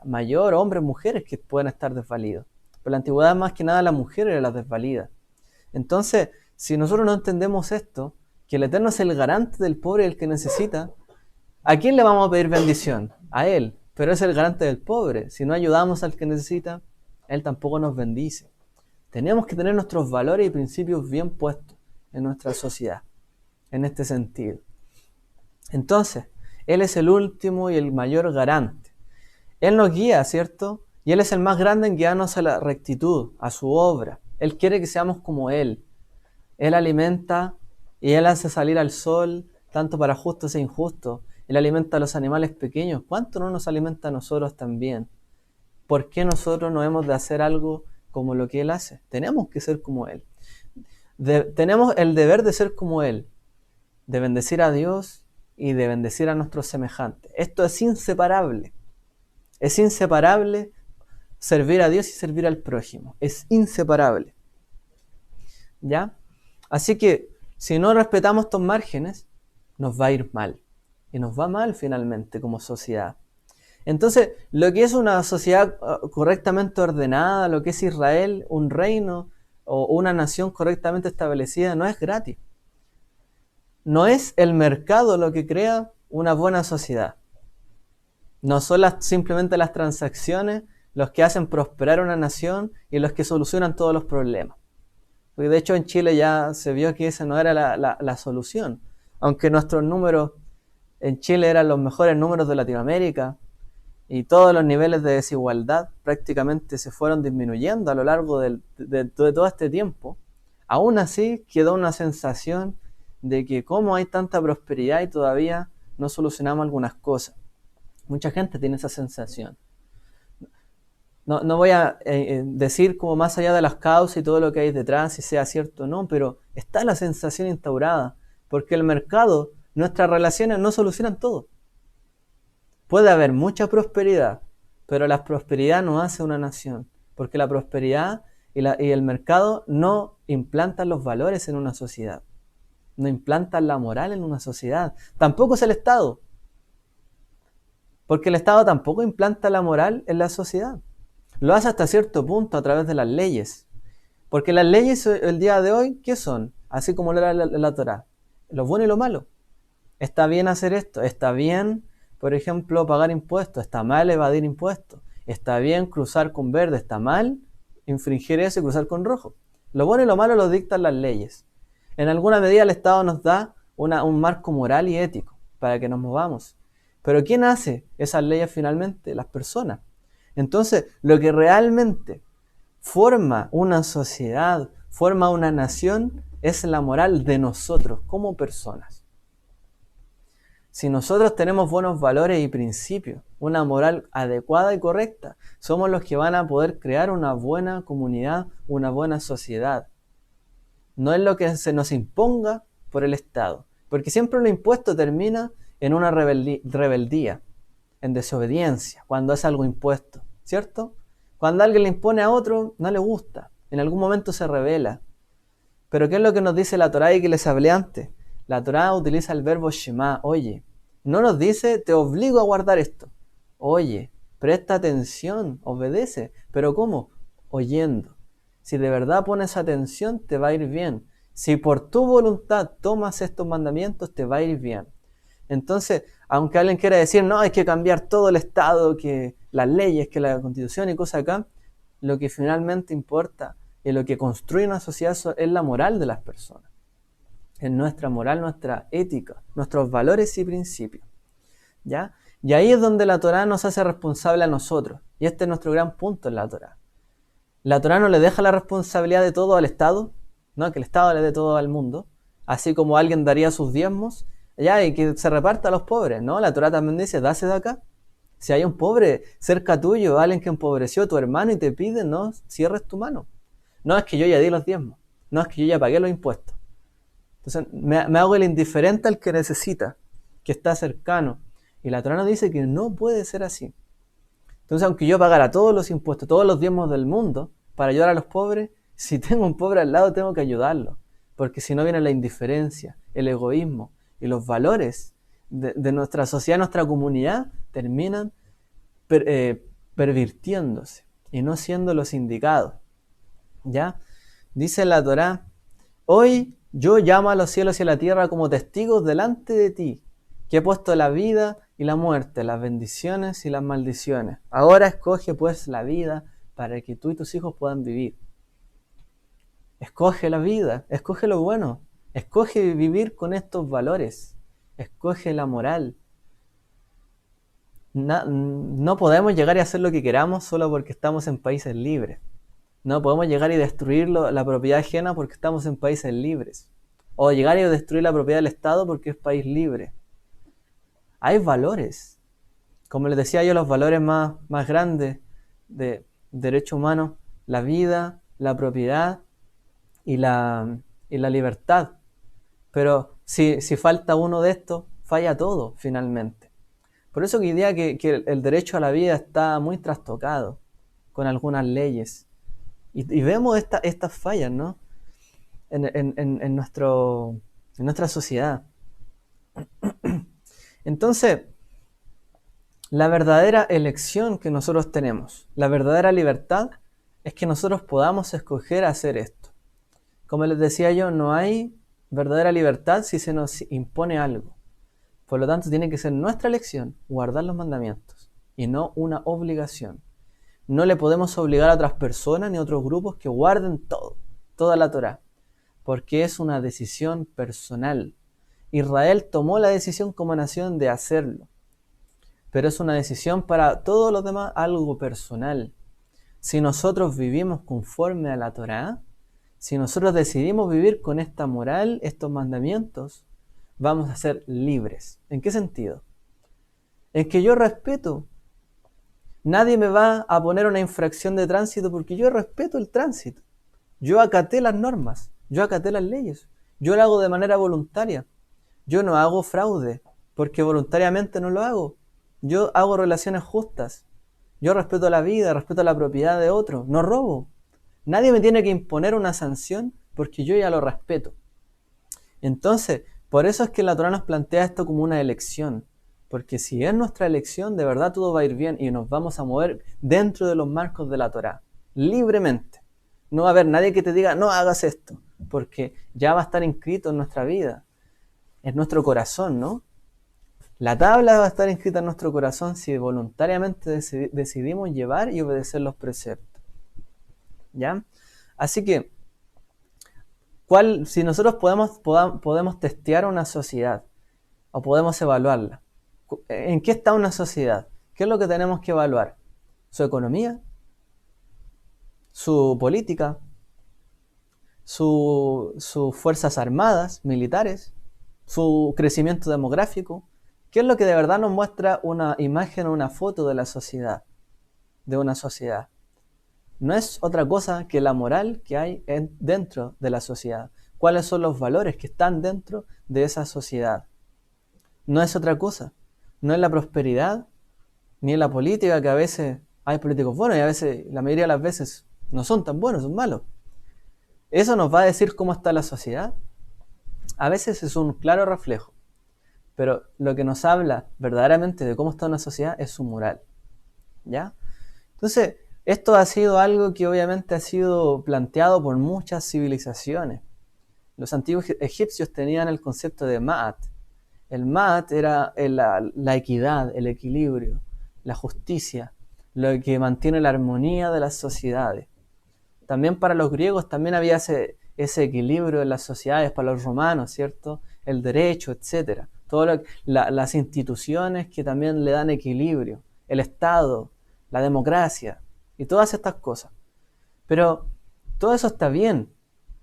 mayor, hombres, mujeres, que pueden estar desvalidos. Pero en la antigüedad más que nada la mujer era la desvalida. Entonces, si nosotros no entendemos esto, que el Eterno es el garante del pobre y el que necesita, ¿a quién le vamos a pedir bendición? A Él, pero es el garante del pobre. Si no ayudamos al que necesita, Él tampoco nos bendice. Tenemos que tener nuestros valores y principios bien puestos en nuestra sociedad, en este sentido. Entonces, Él es el último y el mayor garante. Él nos guía, ¿cierto? Y Él es el más grande en guiarnos a la rectitud, a su obra. Él quiere que seamos como Él. Él alimenta y Él hace salir al sol, tanto para justos e injustos. Él alimenta a los animales pequeños. ¿Cuánto no nos alimenta a nosotros también? ¿Por qué nosotros no hemos de hacer algo como lo que Él hace? Tenemos que ser como Él. Tenemos el deber de ser como Él, de bendecir a Dios y de bendecir a nuestros semejantes. Esto es inseparable. Es inseparable servir a Dios y servir al prójimo. Es inseparable. ¿Ya? Así que si no respetamos estos márgenes, nos va a ir mal. Y nos va mal finalmente como sociedad. Entonces, lo que es una sociedad correctamente ordenada, lo que es Israel, un reino o una nación correctamente establecida, no es gratis. No es el mercado lo que crea una buena sociedad. No son simplemente las transacciones los que hacen prosperar una nación y los que solucionan todos los problemas. Porque de hecho en Chile ya se vio que esa no era la solución. Aunque nuestros números en Chile eran los mejores números de Latinoamérica y todos los niveles de desigualdad prácticamente se fueron disminuyendo a lo largo de todo este tiempo, aún así quedó una sensación de que cómo hay tanta prosperidad y todavía no solucionamos algunas cosas. Mucha gente tiene esa sensación. No voy a decir como más allá de las causas y todo lo que hay detrás, si sea cierto o no, pero está la sensación instaurada, porque el mercado, nuestras relaciones no solucionan todo. Puede haber mucha prosperidad, pero la prosperidad no hace una nación, porque la prosperidad y el mercado no implantan los valores en una sociedad, no implantan la moral en una sociedad, tampoco es el Estado, porque el Estado tampoco implanta la moral en la sociedad. Lo hace hasta cierto punto a través de las leyes. Porque las leyes el día de hoy, ¿qué son? Así como lo era la Torá. Lo bueno y lo malo. Está bien hacer esto. Está bien, por ejemplo, pagar impuestos. Está mal evadir impuestos. Está bien cruzar con verde. Está mal infringir eso y cruzar con rojo. Lo bueno y lo malo lo dictan las leyes. En alguna medida el Estado nos da un marco moral y ético para que nos movamos. Pero ¿quién hace esas leyes finalmente? Las personas. Entonces, lo que realmente forma una sociedad, forma una nación, es la moral de nosotros como personas. Si nosotros tenemos buenos valores y principios, una moral adecuada y correcta, somos los que van a poder crear una buena comunidad, una buena sociedad. No es lo que se nos imponga por el Estado, porque siempre lo impuesto termina en una rebeldía, en desobediencia, cuando es algo impuesto. ¿Cierto? Cuando alguien le impone a otro, no le gusta. En algún momento se rebela. Pero ¿qué es lo que nos dice la Torá y que les hablé antes? La Torá utiliza el verbo shema, oye. No nos dice, te obligo a guardar esto. Oye, presta atención, obedece. ¿Pero cómo? Oyendo. Si de verdad pones atención, te va a ir bien. Si por tu voluntad tomas estos mandamientos, te va a ir bien. Entonces, aunque alguien quiera decir, no, hay que cambiar todo el Estado, que las leyes, que la Constitución y cosas acá, lo que finalmente importa y lo que construye una sociedad es la moral de las personas. Es nuestra moral, nuestra ética, nuestros valores y principios. ¿Ya? Y ahí es donde la Torá nos hace responsable a nosotros. Y este es nuestro gran punto en la Torá. La Torá no le deja la responsabilidad de todo al Estado, no, que el Estado le dé todo al mundo, así como alguien daría sus diezmos, ya, y que se reparta a los pobres, ¿no? La Torá también dice, dase de acá. Si hay un pobre cerca tuyo, alguien que empobreció a tu hermano y te pide, no cierres tu mano. No es que yo ya di los diezmos, no es que yo ya pagué los impuestos. Entonces me hago el indiferente al que necesita, que está cercano. Y la Torá nos dice que no puede ser así. Entonces, aunque yo pagara todos los impuestos, todos los diezmos del mundo para ayudar a los pobres, si tengo un pobre al lado tengo que ayudarlo. Porque si no viene la indiferencia, el egoísmo y los valores de nuestra sociedad, nuestra comunidad, terminan pervirtiéndose y no siendo los indicados. ¿Ya? Dice la Torá, hoy yo llamo a los cielos y a la tierra como testigos delante de ti, que he puesto la vida y la muerte, las bendiciones y las maldiciones. Ahora escoge pues la vida para que tú y tus hijos puedan vivir. Escoge la vida, escoge lo bueno, escoge vivir con estos valores. escoge la moral. No podemos llegar a hacer lo que queramos solo porque estamos en países libres. No podemos llegar y destruir la propiedad ajena porque estamos en países libres. O llegar y destruir la propiedad del Estado porque es país libre. Hay valores. Como les decía yo, los valores más grandes de derecho humano, la vida, la propiedad y la libertad. Pero si falta uno de estos, falla todo finalmente. Por eso que diría que el derecho a la vida está muy trastocado con algunas leyes. Y vemos estas fallas, ¿no? En nuestra sociedad. Entonces, la verdadera elección que nosotros tenemos, la verdadera libertad, es que nosotros podamos escoger hacer esto. Como les decía yo, no hay verdadera libertad si se nos impone algo. Por lo tanto, tiene que ser nuestra elección guardar los mandamientos y no una obligación. No le podemos obligar a otras personas ni a otros grupos que guarden toda la Torá, porque es una decisión personal. Israel tomó la decisión como nación de hacerlo, pero es una decisión para todos los demás, algo personal. Si nosotros vivimos conforme a la Torá, si nosotros decidimos vivir con esta moral, estos mandamientos, vamos a ser libres. ¿En qué sentido? En que yo respeto. Nadie me va a poner una infracción de tránsito porque yo respeto el tránsito. Yo acaté las normas, yo acaté las leyes. Yo lo hago de manera voluntaria. Yo no hago fraude porque voluntariamente no lo hago. Yo hago relaciones justas. Yo respeto la vida, respeto la propiedad de otro. No robo. Nadie me tiene que imponer una sanción porque yo ya lo respeto. Entonces, por eso es que la Torá nos plantea esto como una elección. Porque si es nuestra elección, de verdad todo va a ir bien y nos vamos a mover dentro de los marcos de la Torá, libremente. No va a haber nadie que te diga, no hagas esto, porque ya va a estar inscrito en nuestra vida, en nuestro corazón, ¿no? La tabla va a estar inscrita en nuestro corazón si voluntariamente decidimos llevar y obedecer los preceptos. ¿Ya? Así que, si nosotros podemos testear una sociedad o podemos evaluarla, ¿en qué está una sociedad? ¿Qué es lo que tenemos que evaluar? ¿Su economía? ¿Su política? ¿Sus fuerzas armadas, militares? ¿Su crecimiento demográfico? ¿Qué es lo que de verdad nos muestra una imagen o una foto de la sociedad? De una sociedad. No es otra cosa que la moral que hay dentro de la sociedad. ¿Cuáles son los valores que están dentro de esa sociedad? No es otra cosa. No es la prosperidad, ni en la política, que a veces hay políticos buenos y a veces, la mayoría de las veces, no son tan buenos, son malos. ¿Eso nos va a decir cómo está la sociedad? A veces es un claro reflejo, pero lo que nos habla verdaderamente de cómo está una sociedad es su moral. ¿Ya? Entonces, esto ha sido algo que obviamente ha sido planteado por muchas civilizaciones. Los antiguos egipcios tenían el concepto de Ma'at. El Ma'at era la equidad, el equilibrio, la justicia, lo que mantiene la armonía de las sociedades. También para los griegos también había ese equilibrio en las sociedades, para los romanos, ¿cierto? El derecho, etc. Todas las instituciones que también le dan equilibrio, el Estado, la democracia y todas estas cosas. Pero todo eso está bien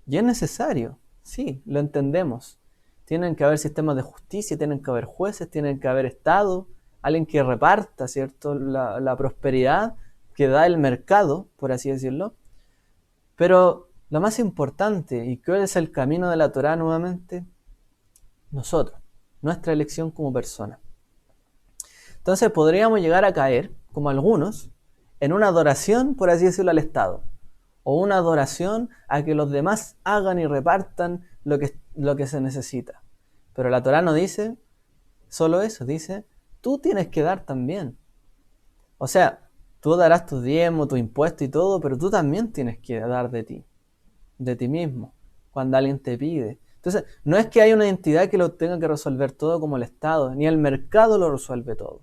y es necesario, sí, lo entendemos. Tienen que haber sistemas de justicia, tienen que haber jueces, tienen que haber Estado, alguien que reparta, ¿cierto?, la prosperidad que da el mercado, por así decirlo. Pero lo más importante, y cuál es el camino de la Torá nuevamente, nosotros, nuestra elección como persona. Entonces podríamos llegar a caer, como algunos, en una adoración, por así decirlo, al Estado, o una adoración a que los demás hagan y repartan lo que se necesita. Pero la Torá no dice solo eso, dice, tú tienes que dar también. O sea, tú darás tus diezmos, tu impuesto y todo, pero tú también tienes que dar de ti mismo, cuando alguien te pide. Entonces, no es que haya una entidad que lo tenga que resolver todo como el Estado, ni el mercado lo resuelve todo.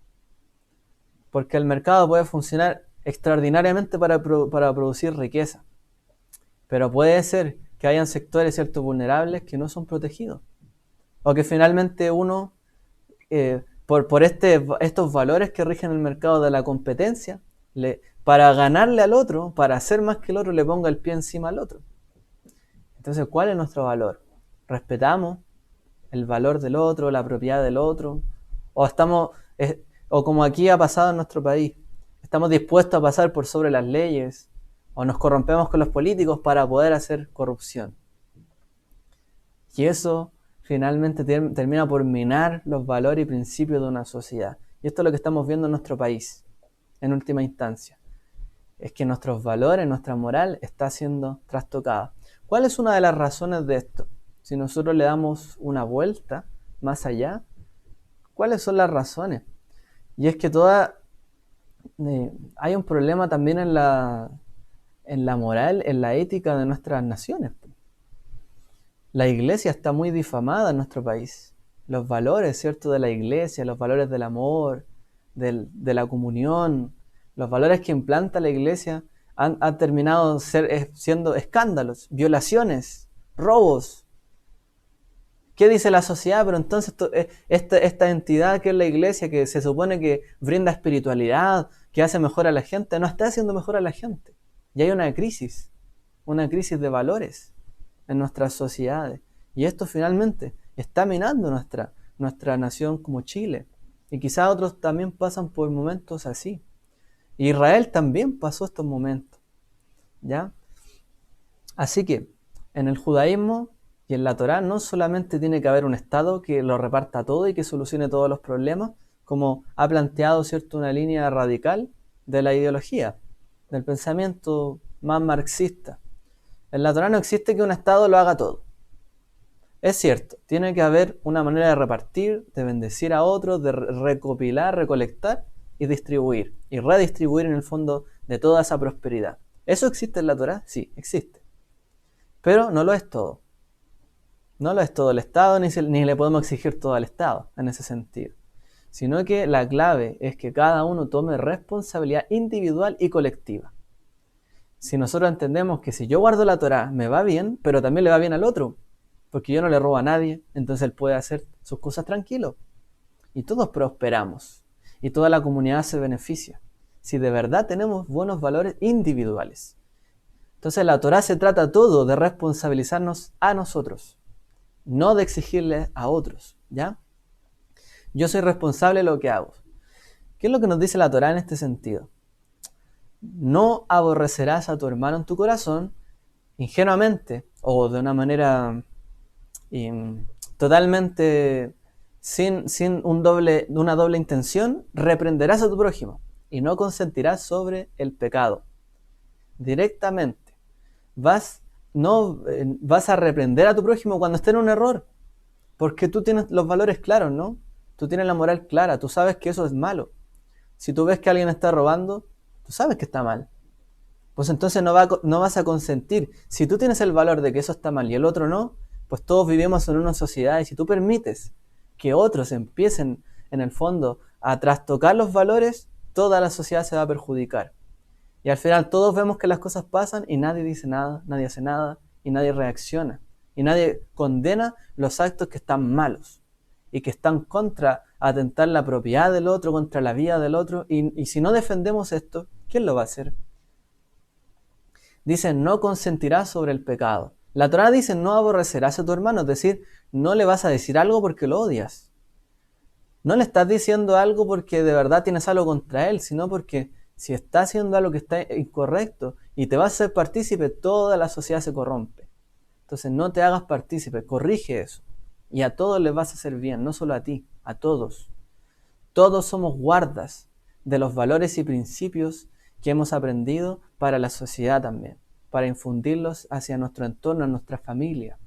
Porque el mercado puede funcionar extraordinariamente para producir riqueza. Pero puede ser que hayan sectores, ciertos, vulnerables que no son protegidos. O que finalmente uno por estos valores que rigen el mercado de la competencia, para ganarle al otro, para hacer más que el otro, le ponga el pie encima al otro. Entonces, ¿cuál es nuestro valor? ¿Respetamos el valor del otro, la propiedad del otro? ¿O o como aquí ha pasado en nuestro país, estamos dispuestos a pasar por sobre las leyes? ¿O nos corrompemos con los políticos para poder hacer corrupción? Y eso finalmente termina por minar los valores y principios de una sociedad. Y esto es lo que estamos viendo en nuestro país, en última instancia. Es que nuestros valores, nuestra moral está siendo trastocada. ¿Cuál es una de las razones de esto? Si nosotros le damos una vuelta más allá, ¿cuáles son las razones? Y es que hay un problema también en la moral, en la ética de nuestras naciones. La iglesia está muy difamada en nuestro país. Los valores, ¿cierto?, de la iglesia, los valores del amor, de la comunión, los valores que implanta la iglesia han terminado siendo escándalos, violaciones, robos. ¿Qué dice la sociedad? Pero entonces esta entidad que es la iglesia, que se supone que brinda espiritualidad, que hace mejor a la gente, no está haciendo mejor a la gente. Y hay una crisis de valores en nuestras sociedades. Y esto finalmente está minando nuestra nación como Chile. Y quizás otros también pasan por momentos así. Israel también pasó estos momentos, ¿ya? Así que en el judaísmo y en la Torá no solamente tiene que haber un Estado que lo reparta todo y que solucione todos los problemas, como ha planteado, ¿cierto?, una línea radical de la ideología, del pensamiento más marxista. En la Torá no existe que un Estado lo haga todo. Es cierto, tiene que haber una manera de repartir, de bendecir a otros, de recopilar, recolectar y distribuir. Y redistribuir en el fondo de toda esa prosperidad. ¿Eso existe en la Torá? Sí, existe. Pero no lo es todo. No lo es todo el Estado, ni le podemos exigir todo al Estado en ese sentido. Sino que la clave es que cada uno tome responsabilidad individual y colectiva. Si nosotros entendemos que si yo guardo la Torá me va bien, pero también le va bien al otro, porque yo no le robo a nadie, entonces él puede hacer sus cosas tranquilo. Y todos prosperamos. Y toda la comunidad se beneficia. Si de verdad tenemos buenos valores individuales. Entonces la Torá se trata todo de responsabilizarnos a nosotros, no de exigirle a otros, ¿ya? Yo soy responsable de lo que hago. ¿Qué es lo que nos dice la Torá en este sentido? No aborrecerás a tu hermano en tu corazón ingenuamente o de una manera totalmente sin una doble intención. Reprenderás a tu prójimo y no consentirás sobre el pecado. Directamente vas a reprender a tu prójimo cuando esté en un error, porque tú tienes los valores claros, ¿no? Tú tienes la moral clara, tú sabes que eso es malo. Si tú ves que alguien está robando, tú sabes que está mal. Pues entonces no vas a consentir. Si tú tienes el valor de que eso está mal y el otro no, pues todos vivimos en una sociedad, y si tú permites que otros empiecen en el fondo a trastocar los valores, toda la sociedad se va a perjudicar. Y al final todos vemos que las cosas pasan y nadie dice nada, nadie hace nada y nadie reacciona. Y nadie condena los actos que están malos y que están contra atentar la propiedad del otro, contra la vida del otro. Y si no defendemos esto, ¿quién lo va a hacer? Dice, no consentirás sobre el pecado. La Torá dice, no aborrecerás a tu hermano, es decir, no le vas a decir algo porque lo odias. No le estás diciendo algo porque de verdad tienes algo contra él, sino porque si está haciendo algo que está incorrecto y te vas a ser partícipe, toda la sociedad se corrompe. Entonces no te hagas partícipe, corrige eso. Y a todos les vas a hacer bien, no solo a ti, a todos. Todos somos guardas de los valores y principios que hemos aprendido para la sociedad también, para infundirlos hacia nuestro entorno, a nuestra familia.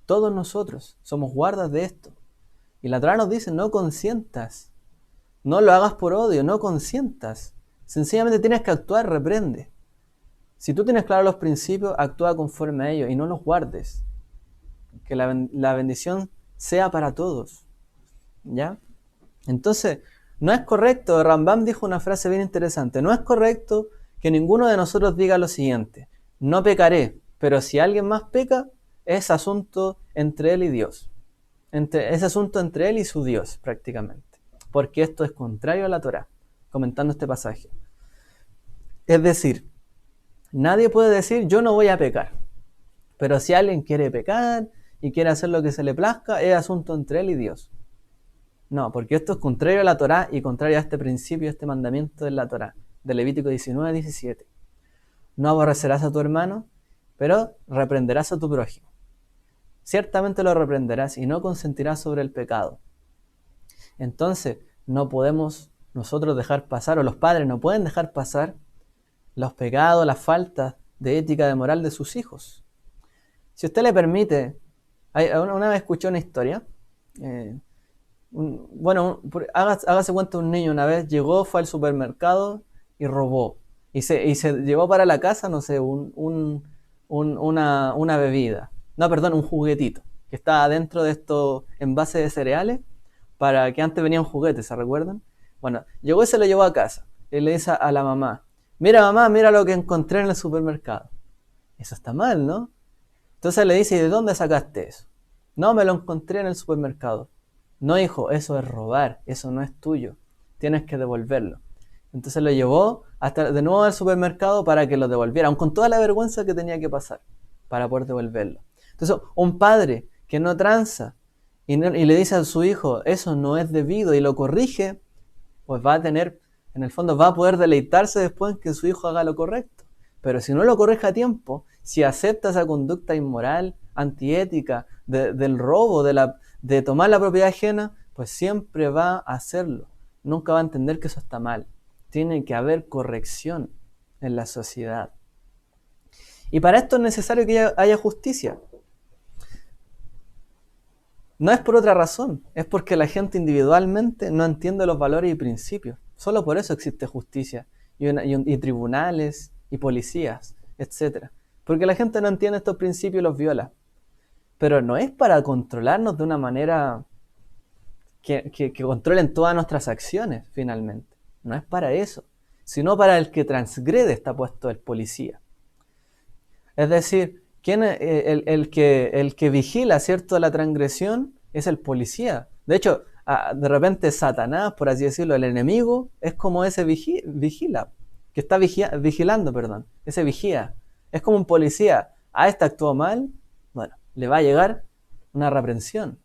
Todos nosotros somos guardas de esto. Y la Torá nos dice, no consientas, no lo hagas por odio, no consientas. Sencillamente tienes que actuar, reprende. Si tú tienes claros los principios, actúa conforme a ellos y no los guardes. Que la bendición sea para todos, ¿ya? Entonces, no es correcto, Rambam dijo una frase bien interesante, no es correcto que ninguno de nosotros diga lo siguiente, no pecaré, pero si alguien más peca, es asunto entre él y Dios. ese asunto entre él y su Dios, prácticamente. Porque esto es contrario a la Torá, comentando este pasaje. Es decir, nadie puede decir, yo no voy a pecar. Pero si alguien quiere pecar y quiere hacer lo que se le plazca, es asunto entre él y Dios. No, porque esto es contrario a la Torá y contrario a este principio, a este mandamiento de la Torá, de Levítico 19:17. No aborrecerás a tu hermano, pero reprenderás a tu prójimo. Ciertamente lo reprenderás y no consentirás sobre el pecado. Entonces, no podemos nosotros dejar pasar, o los padres no pueden dejar pasar los pecados, las faltas de ética, de moral de sus hijos. Si usted le permite, una vez escuché una historia, hágase cuenta, un niño una vez llegó, fue al supermercado y robó. Y se llevó para la casa, no sé, una bebida. No, perdón, un juguetito. Que estaba dentro de estos envases de cereales, para que antes venían juguetes, ¿se recuerdan? Bueno, llegó y se lo llevó a casa. Y le dice a la mamá, mira mamá, mira lo que encontré en el supermercado. Eso está mal, ¿no? Entonces le dice, ¿y de dónde sacaste eso? No, me lo encontré en el supermercado. No, hijo, eso es robar, eso no es tuyo. Tienes que devolverlo. Entonces lo llevó hasta de nuevo al supermercado para que lo devolviera, aun con toda la vergüenza que tenía que pasar para poder devolverlo. Entonces, un padre que no tranza y le dice a su hijo, eso no es debido, y lo corrige, pues va a tener, en el fondo va a poder deleitarse después en que su hijo haga lo correcto. Pero si no lo corrige a tiempo, si acepta esa conducta inmoral, antiética, del robo, de tomar la propiedad ajena, pues siempre va a hacerlo. Nunca va a entender que eso está mal. Tiene que haber corrección en la sociedad. Y para esto es necesario que haya justicia. No es por otra razón, es porque la gente individualmente no entiende los valores y principios. Solo por eso existe justicia y tribunales y policías, etc. Porque la gente no entiende estos principios y los viola. Pero no es para controlarnos de una manera que controlen todas nuestras acciones, finalmente. No es para eso, sino para el que transgrede está puesto el policía. Es decir, el que vigila, ¿cierto?, la transgresión es el policía. De hecho, de repente Satanás, por así decirlo, el enemigo, es como ese vigila, que está vigilando, ese vigía. Es como un policía. Este actuó mal, bueno, le va a llegar una reprensión.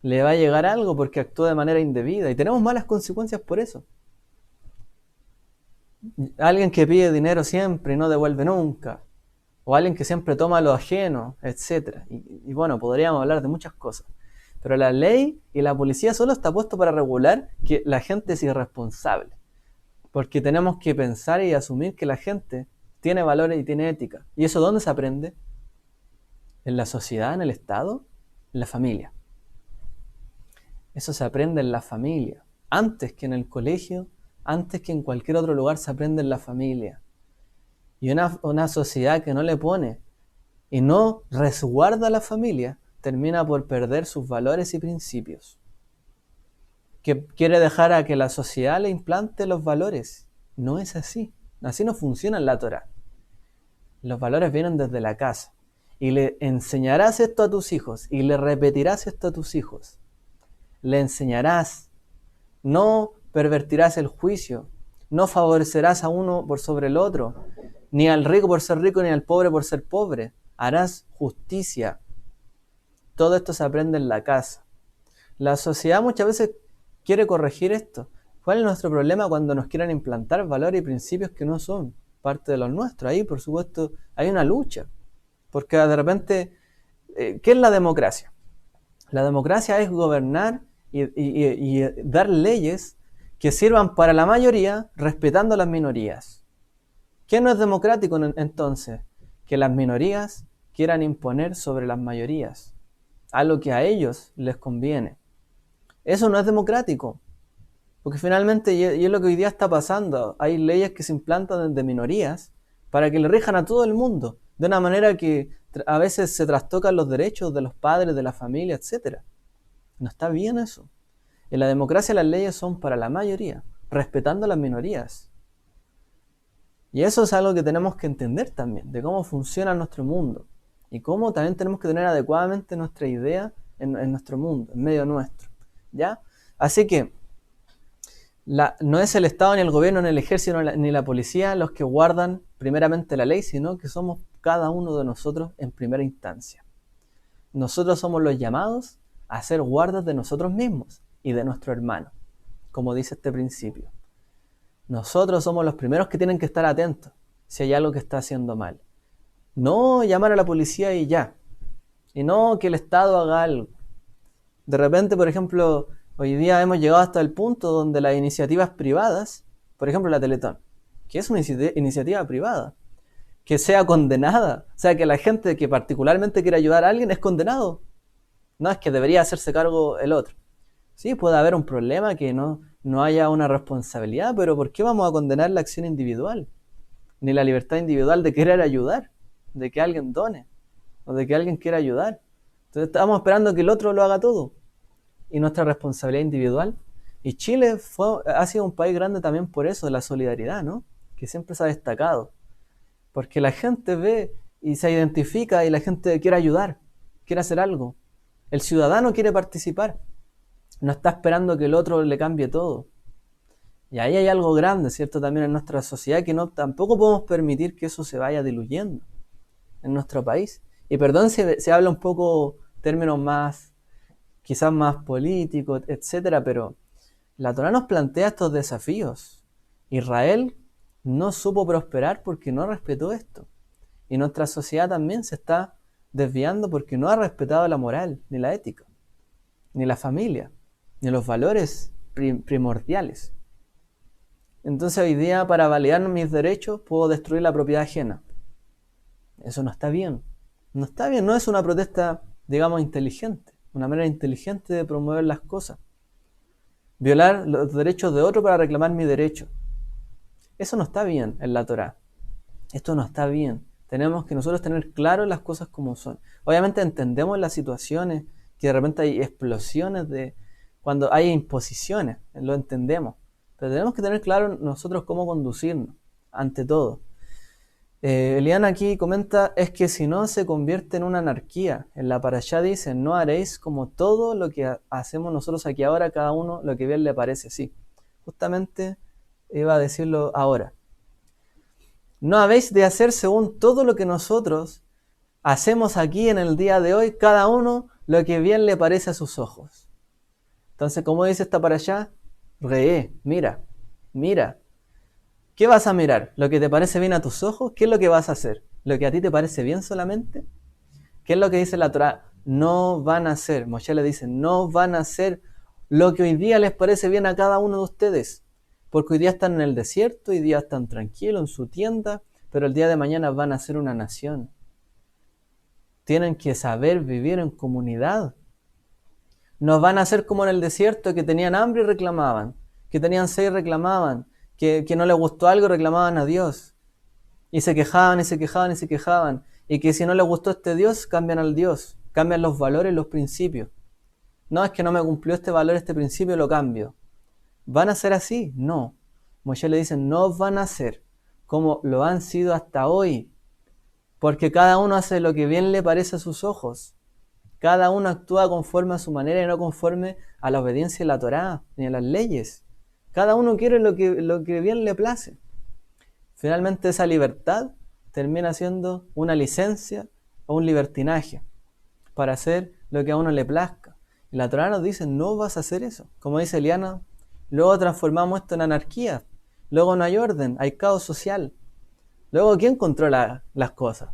Le va a llegar algo porque actuó de manera indebida y tenemos malas consecuencias por eso. Alguien que pide dinero siempre y no devuelve nunca, o alguien que siempre toma lo ajeno, etc. Y bueno, podríamos hablar de muchas cosas. Pero la ley y la policía solo está puesto para regular que la gente es irresponsable. Porque tenemos que pensar y asumir que la gente tiene valores y tiene ética. ¿Y eso dónde se aprende? ¿En la sociedad, en el Estado? En la familia. Eso se aprende en la familia. Antes que en el colegio, antes que en cualquier otro lugar se aprende en la familia. Y una sociedad que no le pone y no resguarda a la familia, termina por perder sus valores y principios. Que quiere dejar a que la sociedad le implante los valores. No es así. Así no funciona en la Torá. Los valores vienen desde la casa. Y le enseñarás esto a tus hijos. Y le repetirás esto a tus hijos. Le enseñarás. No pervertirás el juicio. No favorecerás a uno por sobre el otro. Ni al rico por ser rico, ni al pobre por ser pobre. Harás justicia. Todo esto se aprende en la casa. La sociedad muchas veces quiere corregir esto. ¿Cuál es nuestro problema cuando nos quieren implantar valores y principios que no son parte de los nuestros? Ahí, por supuesto, hay una lucha. Porque de repente, ¿qué es la democracia? La democracia es gobernar y dar leyes que sirvan para la mayoría, respetando a las minorías. ¿Qué no es democrático entonces? Que las minorías quieran imponer sobre las mayorías a lo que a ellos les conviene. Eso no es democrático, porque finalmente, y es lo que hoy día está pasando, hay leyes que se implantan desde minorías para que le rijan a todo el mundo, de una manera que a veces se trastocan los derechos de los padres, de la familia, etc. No está bien eso. En la democracia las leyes son para la mayoría, respetando a las minorías. Y eso es algo que tenemos que entender también, de cómo funciona nuestro mundo, y cómo también tenemos que tener adecuadamente nuestra idea en nuestro mundo, en medio nuestro, ¿ya? Así que no es el Estado, ni el gobierno, ni el ejército, ni la policía los que guardan primeramente la ley, sino que somos cada uno de nosotros en primera instancia. Nosotros somos los llamados a ser guardas de nosotros mismos y de nuestro hermano, como dice este principio. Nosotros somos los primeros que tienen que estar atentos si hay algo que está haciendo mal. No llamar a la policía y ya. Y no que el Estado haga algo. De repente, por ejemplo, hoy día hemos llegado hasta el punto donde las iniciativas privadas, por ejemplo la Teletón, que es una iniciativa privada, que sea condenada. O sea, que la gente que particularmente quiere ayudar a alguien es condenado. No es que debería hacerse cargo el otro. Sí, puede haber un problema, que no haya una responsabilidad, pero ¿por qué vamos a condenar la acción individual? Ni la libertad individual de querer ayudar, de que alguien done, o de que alguien quiera ayudar. Entonces estamos esperando que el otro lo haga todo. Y nuestra responsabilidad individual. Y Chile ha sido un país grande también por eso, de la solidaridad, ¿no? Que siempre se ha destacado. Porque la gente ve y se identifica y la gente quiere ayudar, quiere hacer algo. El ciudadano quiere participar. No está esperando que el otro le cambie todo. Y ahí hay algo grande, ¿cierto? También en nuestra sociedad, que tampoco podemos permitir que eso se vaya diluyendo en nuestro país. Y perdón si se habla un poco términos más, quizás más políticos, etcétera, pero la Torá nos plantea estos desafíos. Israel no supo prosperar porque no respetó esto. Y nuestra sociedad también se está desviando porque no ha respetado la moral, ni la ética, ni la familia, ni los valores primordiales. Entonces hoy día, para validar mis derechos, puedo destruir la propiedad ajena. Eso no está bien. No está bien, no es una protesta, digamos, inteligente, una manera inteligente de promover las cosas. Violar los derechos de otro para reclamar mi derecho. Eso no está bien en la Torá. Esto no está bien. Tenemos que nosotros tener claro las cosas como son. Obviamente entendemos las situaciones, que de repente hay explosiones cuando hay imposiciones, lo entendemos. Pero tenemos que tener claro nosotros cómo conducirnos, ante todo. Eliana aquí comenta, es que si no se convierte en una anarquía. En la parashá dice, no haréis como todo lo que hacemos nosotros aquí ahora, cada uno lo que bien le parece. Sí, justamente iba a decirlo ahora. No habéis de hacer según todo lo que nosotros hacemos aquí en el día de hoy, cada uno lo que bien le parece a sus ojos. Entonces, ¿cómo dice esta parashá? Mira. ¿Qué vas a mirar? ¿Lo que te parece bien a tus ojos? ¿Qué es lo que vas a hacer? ¿Lo que a ti te parece bien solamente? ¿Qué es lo que dice la Torá? No van a hacer, Moshe le dice, no van a hacer lo que hoy día les parece bien a cada uno de ustedes. Porque hoy día están en el desierto, hoy día están tranquilos en su tienda, pero el día de mañana van a ser una nación. Tienen que saber vivir en comunidad. No van a ser como en el desierto, que tenían hambre y reclamaban, que tenían sed y reclamaban, que no les gustó algo reclamaban a Dios. Y se quejaban, y que si no les gustó este Dios, cambian al Dios, cambian los valores, los principios. No, es que no me cumplió este valor, este principio, lo cambio. ¿Van a ser así? No. Moshe le dice, no van a ser como lo han sido hasta hoy, porque cada uno hace lo que bien le parece a sus ojos. Cada uno actúa conforme a su manera y no conforme a la obediencia de la Torá ni a las leyes. Cada uno quiere lo que bien le place. Finalmente esa libertad termina siendo una licencia o un libertinaje para hacer lo que a uno le plazca. Y la Torá nos dice, no vas a hacer eso. Como dice Eliana, luego transformamos esto en anarquía. Luego no hay orden, hay caos social. Luego, ¿quién controla las cosas?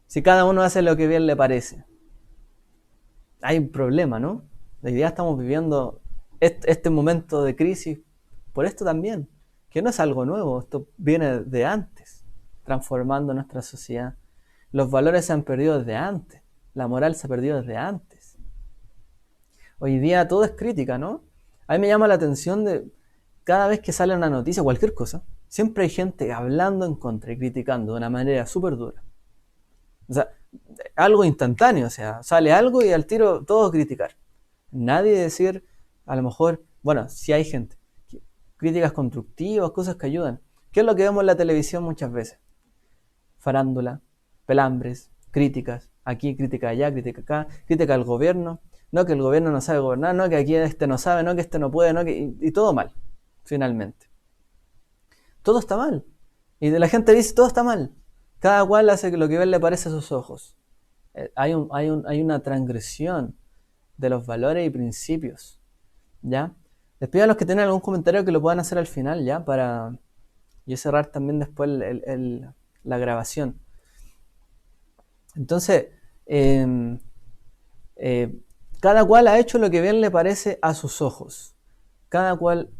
Si cada uno hace lo que bien le parece. Hay un problema, ¿no? Hoy día estamos viviendo este momento de crisis por esto también, que no es algo nuevo, esto viene de antes, transformando nuestra sociedad. Los valores se han perdido desde antes, la moral se ha perdido desde antes. Hoy día todo es crítica, ¿no? A mí me llama la atención de cada vez que sale una noticia, cualquier cosa, siempre hay gente hablando en contra y criticando de una manera súper dura. O sea, algo instantáneo, o sea, sale algo y al tiro todo criticar. Nadie decir, a lo mejor, bueno, sí hay gente, críticas constructivas, cosas que ayudan. ¿Qué es lo que vemos en la televisión muchas veces? Farándula, pelambres, críticas. Aquí crítica allá, crítica acá, crítica al gobierno, no que el gobierno no sabe gobernar, no que aquí este no sabe, no que este no puede, no que... y todo mal, finalmente. Todo está mal. Y la gente dice, todo está mal. Cada cual hace lo que bien le parece a sus ojos. Hay una transgresión de los valores y principios, ¿ya? Les pido a los que tengan algún comentario que lo puedan hacer al final, ¿ya? Para yo cerrar también después la grabación. Entonces, cada cual ha hecho lo que bien le parece a sus ojos. Cada cual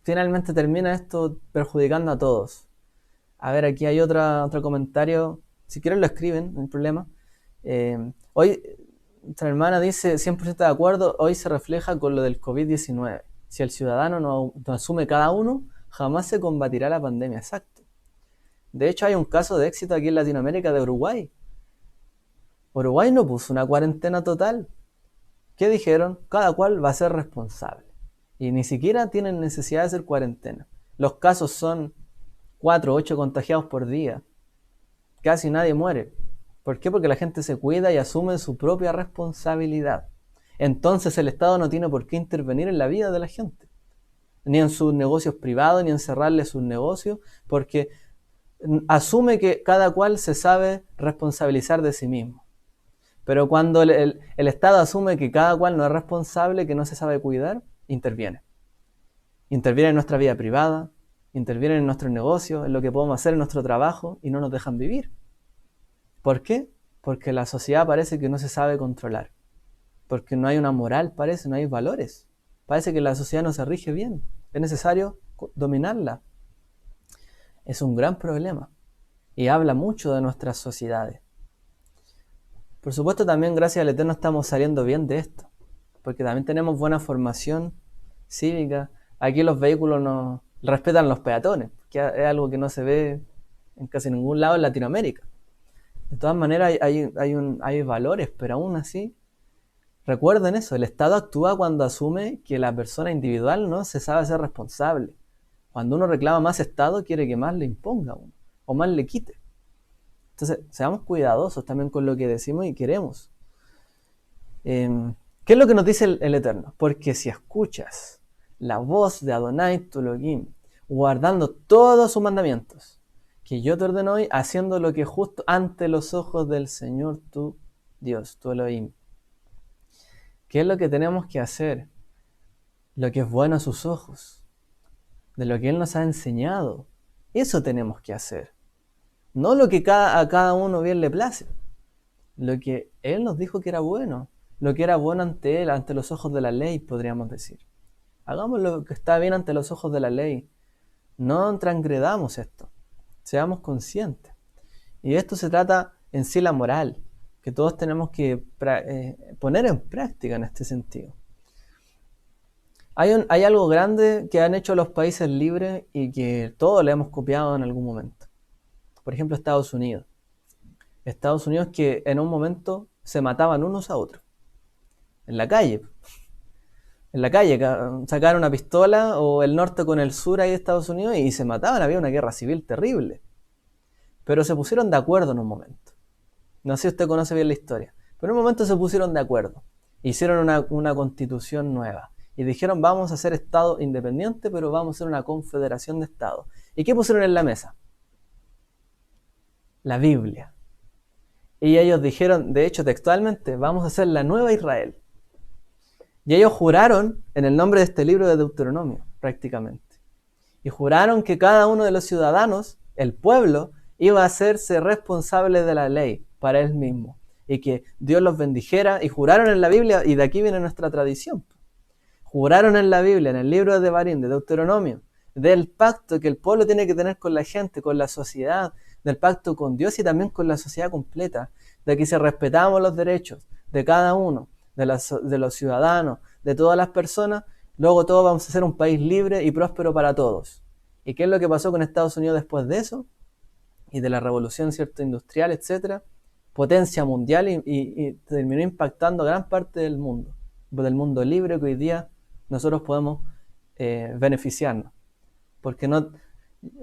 finalmente termina esto perjudicando a todos. A ver, aquí hay otro comentario. Si quieren lo escriben, no hay problema. Hoy, nuestra hermana dice, 100% de acuerdo, hoy se refleja con lo del COVID-19. Si el ciudadano no asume cada uno, jamás se combatirá la pandemia. Exacto. De hecho, hay un caso de éxito aquí en Latinoamérica de Uruguay. Uruguay no puso una cuarentena total. ¿Qué dijeron? Cada cual va a ser responsable. Y ni siquiera tienen necesidad de hacer cuarentena. Los casos son 4 o 8 contagiados por día. Casi nadie muere. ¿Por qué? Porque la gente se cuida y asume su propia responsabilidad. Entonces el Estado no tiene por qué intervenir en la vida de la gente. Ni en sus negocios privados, ni en cerrarle sus negocios, porque asume que cada cual se sabe responsabilizar de sí mismo. Pero cuando el Estado asume que cada cual no es responsable, que no se sabe cuidar, interviene. Interviene en nuestra vida privada, interviene en nuestros negocios, en lo que podemos hacer en nuestro trabajo y no nos dejan vivir. ¿Por qué? Porque la sociedad parece que no se sabe controlar. Porque no hay una moral, parece, no hay valores. Parece que la sociedad no se rige bien. Es necesario dominarla. Es un gran problema y habla mucho de nuestras sociedades. Por supuesto, también gracias al Eterno estamos saliendo bien de esto, porque también tenemos buena formación cívica. Aquí los vehículos no respetan los peatones, que es algo que no se ve en casi ningún lado en Latinoamérica. De todas maneras hay valores, pero aún así, recuerden eso, el Estado actúa cuando asume que la persona individual no se sabe ser responsable. Cuando uno reclama más Estado, quiere que más le imponga a uno, o más le quite. Entonces, seamos cuidadosos también con lo que decimos y queremos. ¿Qué es lo que nos dice el Eterno? Porque si escuchas la voz de Adonai tu Elohim, guardando todos sus mandamientos, que yo te ordeno hoy, haciendo lo que es justo ante los ojos del Señor tu Dios, tu Elohim. ¿Qué es lo que tenemos que hacer? Lo que es bueno a sus ojos, de lo que Él nos ha enseñado. Eso tenemos que hacer. No lo que a cada uno bien le place. Lo que Él nos dijo que era bueno. Lo que era bueno ante Él, ante los ojos de la ley, podríamos decir. Hagamos lo que está bien ante los ojos de la ley. No transgredamos esto. Seamos conscientes. Y de esto se trata en sí la moral, que todos tenemos que poner en práctica en este sentido. Hay algo grande que han hecho los países libres y que todos le hemos copiado en algún momento. Por ejemplo, Estados Unidos. Estados Unidos que en un momento se mataban unos a otros. En la calle. En la calle sacaron una pistola o el norte con el sur ahí de Estados Unidos y se mataban. Había una guerra civil terrible. Pero se pusieron de acuerdo en un momento. No sé si usted conoce bien la historia. Pero en un momento se pusieron de acuerdo. Hicieron una constitución nueva. Y dijeron, vamos a ser Estado independiente, pero vamos a ser una confederación de Estados. ¿Y qué pusieron en la mesa? La Biblia. Y ellos dijeron, de hecho textualmente, vamos a hacer la nueva Israel. Y ellos juraron en el nombre de este libro de Deuteronomio, prácticamente. Y juraron que cada uno de los ciudadanos, el pueblo, iba a hacerse responsable de la ley para él mismo. Y que Dios los bendijera. Y juraron en la Biblia, y de aquí viene nuestra tradición. Juraron en la Biblia, en el libro de Devarim, de Deuteronomio, del pacto que el pueblo tiene que tener con la gente, con la sociedad, del pacto con Dios y también con la sociedad completa, de que si respetamos los derechos de cada uno, de los ciudadanos, de todas las personas, luego todos vamos a ser un país libre y próspero para todos. ¿Y qué es lo que pasó con Estados Unidos después de eso? Y de la revolución, ¿cierto?, industrial, etcétera, potencia mundial y terminó impactando gran parte del mundo libre que hoy día nosotros podemos beneficiarnos. Porque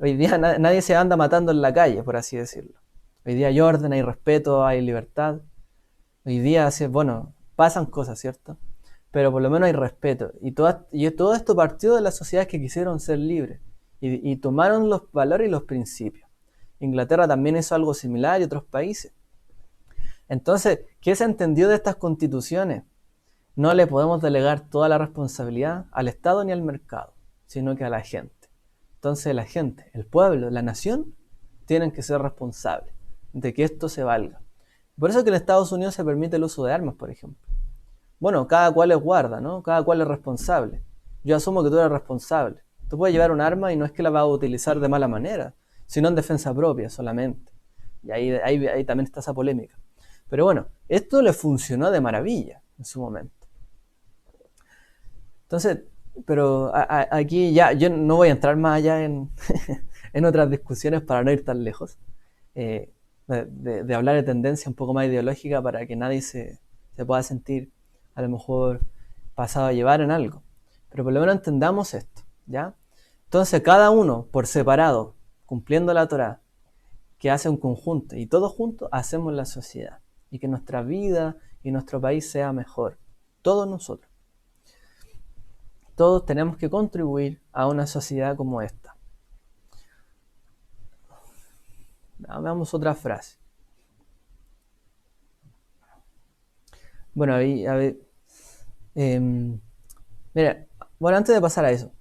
hoy día nadie se anda matando en la calle, por así decirlo. Hoy día hay orden, hay respeto, hay libertad. Hoy día, bueno, pasan cosas, ¿cierto? Pero por lo menos hay respeto. Y todo esto partió de las sociedades que quisieron ser libres y tomaron los valores y los principios. Inglaterra también hizo algo similar y otros países. Entonces, ¿qué se entendió de estas constituciones? No le podemos delegar toda la responsabilidad al Estado ni al mercado, sino que a la gente. Entonces la gente, el pueblo, la nación, tienen que ser responsables de que esto se valga. Por eso que en Estados Unidos se permite el uso de armas, por ejemplo. Bueno, cada cual es guarda, ¿no? Cada cual es responsable. Yo asumo que tú eres responsable. Tú puedes llevar un arma y no es que la vas a utilizar de mala manera, sino en defensa propia solamente. Y ahí también está esa polémica. Pero bueno, esto le funcionó de maravilla en su momento. Entonces, pero aquí ya yo no voy a entrar más allá en, en otras discusiones para no ir tan lejos. Eh, de hablar de tendencia un poco más ideológica para que nadie se pueda sentir a lo mejor pasado a llevar en algo. Pero por lo menos entendamos esto, ¿ya? Entonces cada uno por separado, cumpliendo la Torá, que hace un conjunto y todos juntos hacemos la sociedad y que nuestra vida y nuestro país sea mejor. Todos nosotros. Todos tenemos que contribuir a una sociedad como esta. Veamos otra frase. Bueno, mira, bueno, antes de pasar a eso,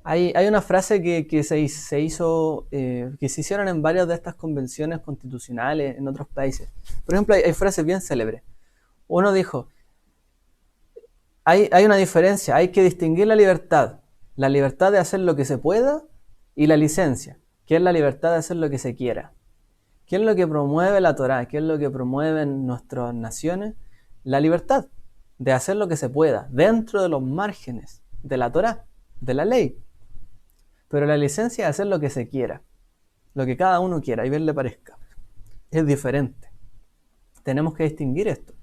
hay una frase que se hizo, que se hicieron en varias de estas convenciones constitucionales en otros países. Por ejemplo, hay frases bien célebres. Uno dijo, hay una diferencia, hay que distinguir la libertad de hacer lo que se pueda y la licencia, que es la libertad de hacer lo que se quiera. ¿Qué es lo que promueve la Torá? ¿Qué es lo que promueven nuestras naciones? La libertad de hacer lo que se pueda, dentro de los márgenes de la Torá, de la ley. Pero la licencia de hacer lo que se quiera, lo que cada uno quiera y bien le parezca, es diferente. Tenemos que distinguir esto.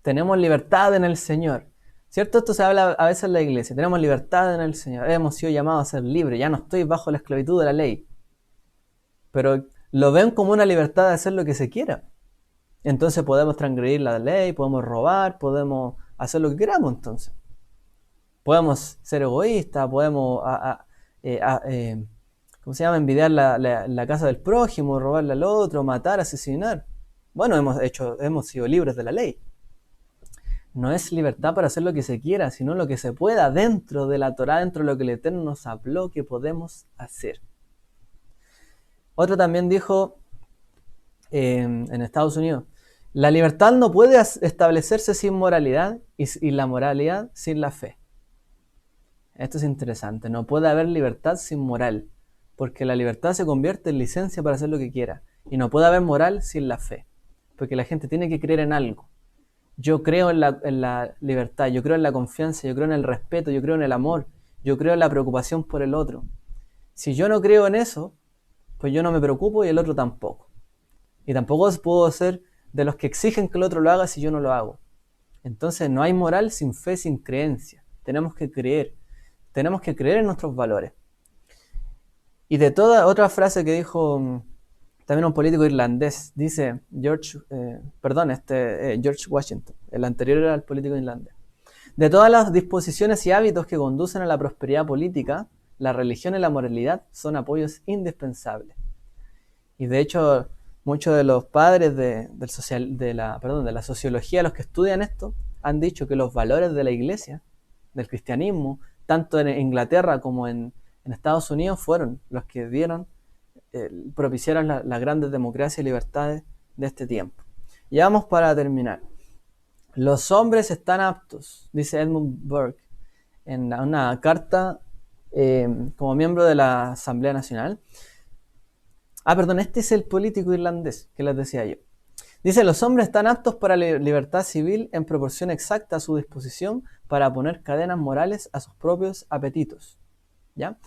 Tenemos libertad en el Señor. ¿Cierto? Esto se habla a veces en la iglesia. Tenemos libertad en el Señor. Hemos sido llamados a ser libres. Ya no estoy bajo la esclavitud de la ley. Pero lo ven como una libertad de hacer lo que se quiera. Entonces podemos transgredir la ley, podemos robar, podemos hacer lo que queramos entonces. Podemos ser egoístas, podemos ¿cómo se llama? Envidiar la casa del prójimo, robarle al otro, matar, asesinar. Bueno, hemos sido libres de la ley. No es libertad para hacer lo que se quiera, sino lo que se pueda dentro de la Torá, dentro de lo que el Eterno nos habló que podemos hacer. Otro también dijo en Estados Unidos, la libertad no puede establecerse sin moralidad y la moralidad sin la fe. Esto es interesante, no puede haber libertad sin moral, porque la libertad se convierte en licencia para hacer lo que quiera, y no puede haber moral sin la fe, porque la gente tiene que creer en algo. Yo creo en la libertad, yo creo en la confianza, yo creo en el respeto, yo creo en el amor, yo creo en la preocupación por el otro. Si yo no creo en eso, pues yo no me preocupo y el otro tampoco. Y tampoco puedo ser de los que exigen que el otro lo haga si yo no lo hago. Entonces no hay moral sin fe, sin creencia. Tenemos que creer en nuestros valores. Y de toda otra frase que dijo también un político irlandés, dice George Washington, el anterior era el político irlandés. De todas las disposiciones y hábitos que conducen a la prosperidad política, la religión y la moralidad son apoyos indispensables. Y de hecho, muchos de los padres de la sociología, los que estudian esto, han dicho que los valores de la iglesia, del cristianismo, tanto en Inglaterra como en Estados Unidos, fueron los que propiciaron las grandes democracias y libertades de este tiempo. Y vamos para terminar. Los hombres están aptos, dice Edmund Burke, en una carta como miembro de la Asamblea Nacional. Este es el político irlandés que les decía yo. Dice, los hombres están aptos para la libertad civil en proporción exacta a su disposición para poner cadenas morales a sus propios apetitos. ¿Ya?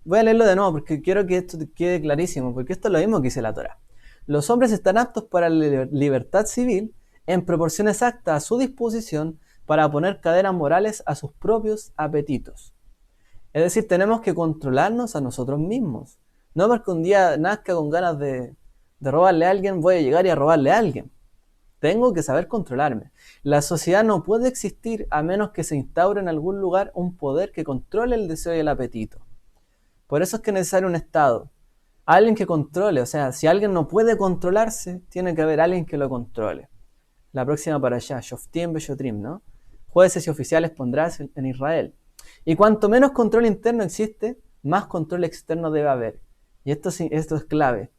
Voy a leerlo de nuevo porque quiero que esto quede clarísimo, porque esto es lo mismo que dice la Torá. Los hombres están aptos para la libertad civil en proporción exacta a su disposición para poner cadenas morales a sus propios apetitos. Es decir, tenemos que controlarnos a nosotros mismos. No porque un día nazca con ganas de robarle a alguien, voy a llegar y a robarle a alguien. Tengo que saber controlarme. La sociedad no puede existir a menos que se instaure en algún lugar un poder que controle el deseo y el apetito. Por eso es que es necesario un Estado. Alguien que controle, o sea, si alguien no puede controlarse, tiene que haber alguien que lo controle. La próxima para allá, Shoftim Beshotrim, ¿no? Jueces y oficiales pondrás en Israel. Y cuanto menos control interno existe, más control externo debe haber. Y esto es clave.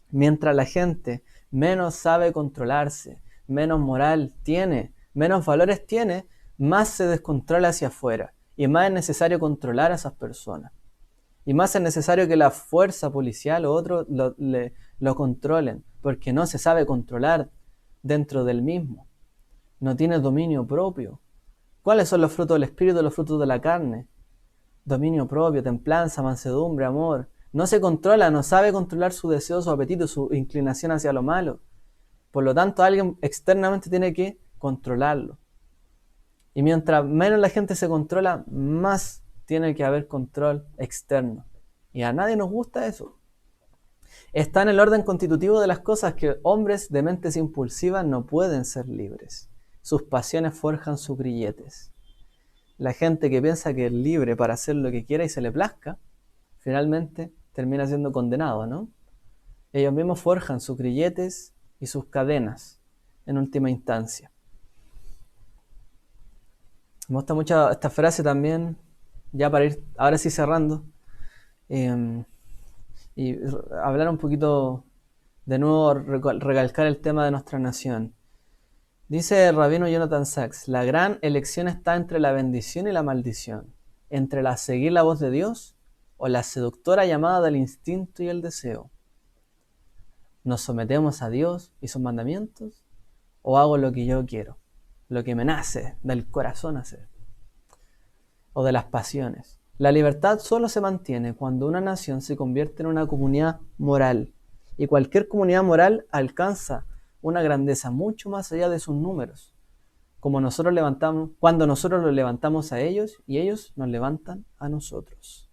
Mientras la gente menos sabe controlarse, menos moral tiene, menos valores tiene, más se descontrola hacia afuera. Y más es necesario controlar a esas personas. Y más es necesario que la fuerza policial o otros lo controlen, porque no se sabe controlar dentro del mismo. No tiene dominio propio. ¿Cuáles son los frutos del espíritu y los frutos de la carne? Dominio propio, templanza, mansedumbre, amor. No se controla, no sabe controlar su deseo, su apetito, su inclinación hacia lo malo. Por lo tanto, alguien externamente tiene que controlarlo. Y mientras menos la gente se controla, más tiene que haber control externo. Y a nadie nos gusta eso. Está en el orden constitutivo de las cosas que hombres de mentes impulsivas no pueden ser libres. Sus pasiones forjan sus grilletes. La gente que piensa que es libre para hacer lo que quiera y se le plazca, finalmente termina siendo condenado, ¿no? Ellos mismos forjan sus grilletes y sus cadenas en última instancia. Me gusta mucho esta frase también, ya para ir ahora sí cerrando, y hablar un poquito, de nuevo recalcar el tema de nuestra nación. Dice el rabino Jonathan Sachs, la gran elección está entre la bendición y la maldición, entre la seguir la voz de Dios o la seductora llamada del instinto y el deseo. ¿Nos sometemos a Dios y sus mandamientos o hago lo que yo quiero, lo que me nace del corazón hacer, o de las pasiones? La libertad solo se mantiene cuando una nación se convierte en una comunidad moral, y cualquier comunidad moral alcanza una grandeza mucho más allá de sus números, cuando nosotros los levantamos a ellos y ellos nos levantan a nosotros.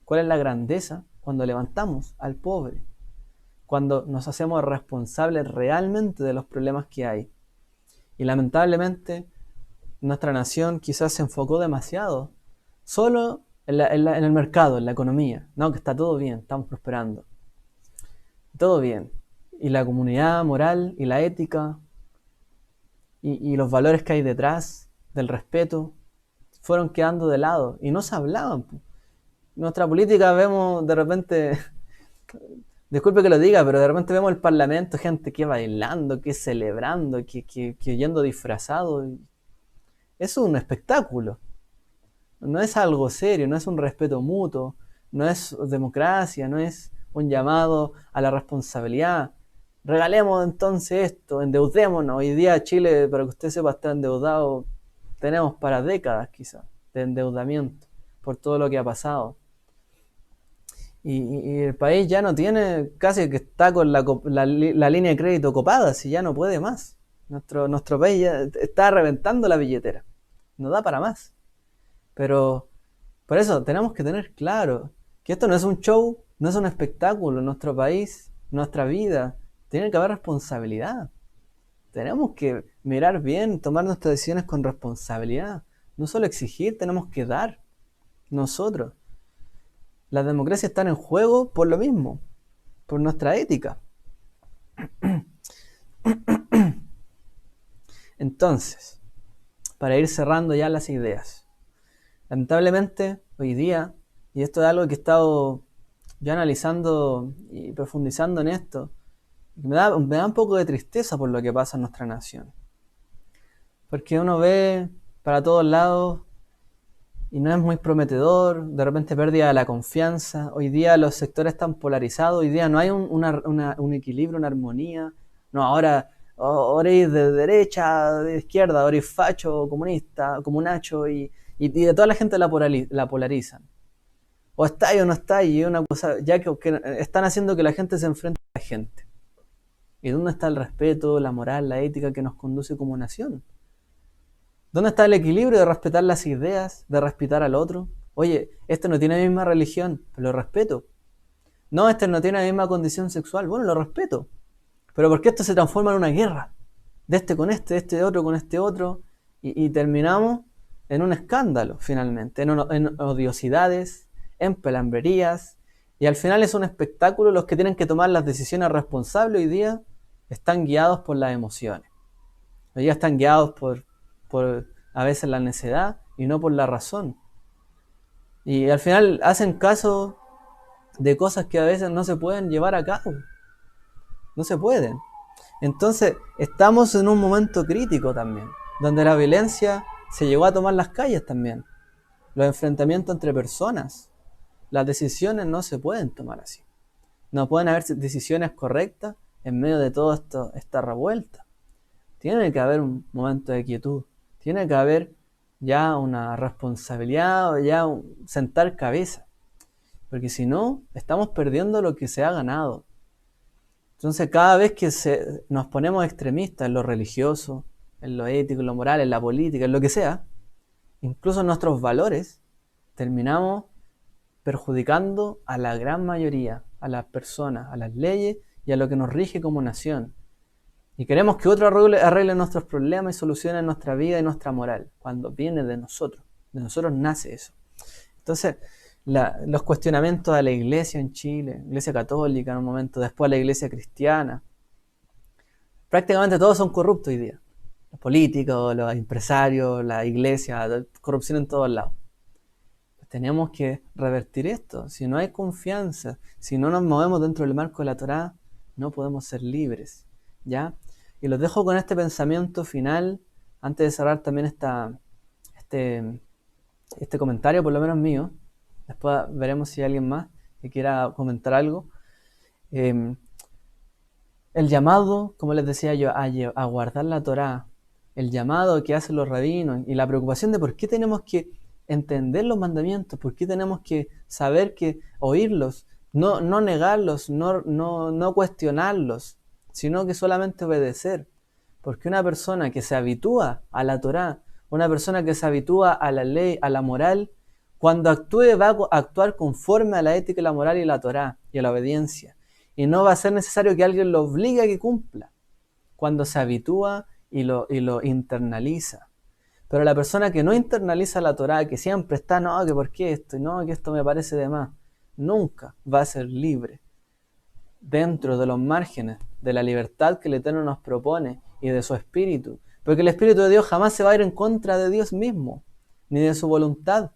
¿Cuál es la grandeza? Cuando levantamos al pobre, cuando nos hacemos responsables realmente de los problemas que hay. Y lamentablemente nuestra nación quizás se enfocó demasiado solo en el mercado, en la economía. No, que está todo bien, estamos prosperando. Todo bien. Y la comunidad moral y la ética y los valores que hay detrás del respeto fueron quedando de lado y no se hablaban. Nuestra política vemos de repente, disculpe que lo diga, pero de repente vemos el parlamento, gente que bailando, que celebrando, que yendo disfrazado. Eso es un espectáculo. No es algo serio, no es un respeto mutuo, no es democracia, no es un llamado a la responsabilidad. Regalemos entonces esto, endeudémonos. Hoy día Chile, para que usted sepa, está endeudado, tenemos para décadas quizás de endeudamiento por todo lo que ha pasado. Y el país ya no tiene, casi que está con la línea de crédito copada, si ya no puede más. Nuestro país ya está reventando la billetera, no da para más. Pero por eso tenemos que tener claro que esto no es un show, no es un espectáculo. Nuestro país, nuestra vida, tiene que haber responsabilidad. Tenemos que mirar bien, tomar nuestras decisiones con responsabilidad. No solo exigir, tenemos que dar nosotros. Las democracias están en juego por lo mismo, por nuestra ética. Entonces, para ir cerrando ya las ideas. Lamentablemente, hoy día, y esto es algo que he estado ya analizando y profundizando en esto, me da un poco de tristeza por lo que pasa en nuestra nación. Porque uno ve para todos lados y no es muy prometedor, de repente pérdida de la confianza. Hoy día los sectores están polarizados, hoy día no hay un equilibrio, una armonía. No, ahora es de derecha, de izquierda, ahora es facho, comunista, comunacho, y de toda la gente la polarizan. O está ahí o no está ahí, es una cosa, ya que están haciendo que la gente se enfrente a la gente. ¿Y dónde está el respeto, la moral, la ética que nos conduce como nación? ¿Dónde está el equilibrio de respetar las ideas, de respetar al otro? Oye, este no tiene la misma religión, pero lo respeto. No, este no tiene la misma condición sexual, bueno, lo respeto. Pero ¿por qué esto se transforma en una guerra? de este con este, de este otro con este otro, y terminamos en un escándalo finalmente, en odiosidades, en pelambrerías, y al final es un espectáculo. Los que tienen que tomar las decisiones responsables hoy día están guiados por las emociones, hoy día están guiados por a veces la necedad y no por la razón, y al final hacen caso de cosas que a veces no se pueden llevar a cabo, no se pueden. Entonces, estamos en un momento crítico también, donde la violencia se llegó a tomar las calles también. Los enfrentamientos entre personas, las decisiones no se pueden tomar así. No pueden haber decisiones correctas en medio de toda esta revuelta. Tiene que haber un momento de quietud. Tiene que haber ya una responsabilidad o ya sentar cabeza. Porque si no, estamos perdiendo lo que se ha ganado. Entonces, cada vez que nos ponemos extremistas en lo religioso, en lo ético, en lo moral, en la política, en lo que sea, incluso en nuestros valores, terminamos perjudicando a la gran mayoría, a las personas, a las leyes y a lo que nos rige como nación. Y queremos que otro arregle nuestros problemas y solucione nuestra vida y nuestra moral, cuando viene de nosotros nace eso. Entonces, los cuestionamientos a la iglesia en Chile, iglesia católica en un momento, después a la iglesia cristiana, prácticamente todos son corruptos hoy día. Los políticos, los empresarios, la iglesia, corrupción en todos lados. Tenemos que revertir esto. Si no hay confianza, si no nos movemos dentro del marco de la Torá, no podemos ser libres, ¿ya? Y los dejo con este pensamiento final, antes de cerrar también este comentario, por lo menos mío. Después veremos si hay alguien más que quiera comentar algo. El llamado, como les decía yo, a guardar la Torá, el llamado que hacen los rabinos y la preocupación de por qué tenemos que entender los mandamientos, por qué tenemos que saber que oírlos, no negarlos, no cuestionarlos, sino que solamente obedecer. Porque una persona que se habitúa a la Torá, una persona que se habitúa a la ley, a la moral, cuando actúe va a actuar conforme a la ética, la moral y la Torá y a la obediencia. Y no va a ser necesario que alguien lo obligue a que cumpla, cuando se habitúa y lo internaliza. Pero la persona que no internaliza la Torá, que siempre está, no, que por qué esto, no, que esto me parece de más, nunca va a ser libre dentro de los márgenes de la libertad que el Eterno nos propone y de su Espíritu. Porque el Espíritu de Dios jamás se va a ir en contra de Dios mismo, ni de su voluntad.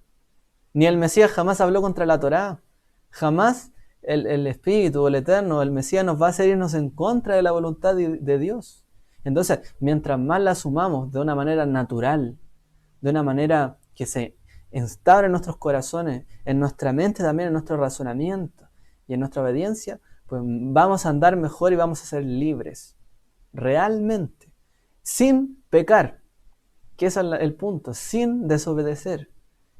Ni el Mesías jamás habló contra la Torá. Jamás el Espíritu, el Eterno, el Mesías nos va a hacer irnos en contra de la voluntad de Dios. Entonces, mientras más la asumamos de una manera natural, de una manera que se instaure en nuestros corazones, en nuestra mente también, en nuestro razonamiento y en nuestra obediencia, pues vamos a andar mejor y vamos a ser libres, realmente, sin pecar, que ese es el punto, sin desobedecer,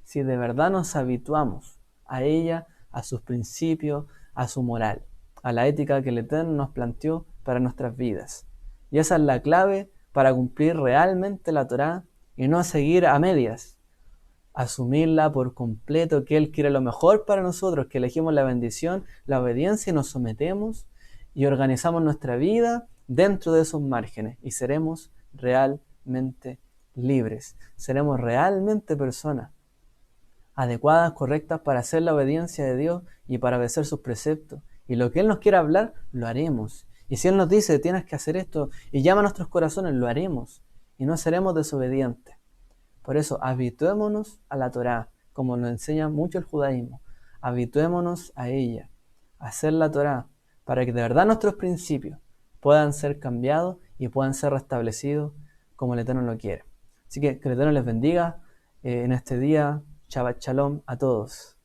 si de verdad nos habituamos a ella, a sus principios, a su moral, a la ética que el Eterno nos planteó para nuestras vidas. Y esa es la clave para cumplir realmente la Torá y no seguir a medias, asumirla por completo, que Él quiere lo mejor para nosotros, que elegimos la bendición, la obediencia y nos sometemos y organizamos nuestra vida dentro de esos márgenes y seremos realmente libres, seremos realmente personas adecuadas, correctas para hacer la obediencia de Dios y para obedecer sus preceptos. Y lo que Él nos quiera hablar, lo haremos. Y si Él nos dice, tienes que hacer esto, y llama a nuestros corazones, lo haremos. Y no seremos desobedientes. Por eso, habituémonos a la Torá, como nos enseña mucho el judaísmo. Habituémonos a ella, a hacer la Torá, para que de verdad nuestros principios puedan ser cambiados y puedan ser restablecidos como el Eterno lo quiere. Así que el Eterno les bendiga en este día. Shabbat Shalom a todos.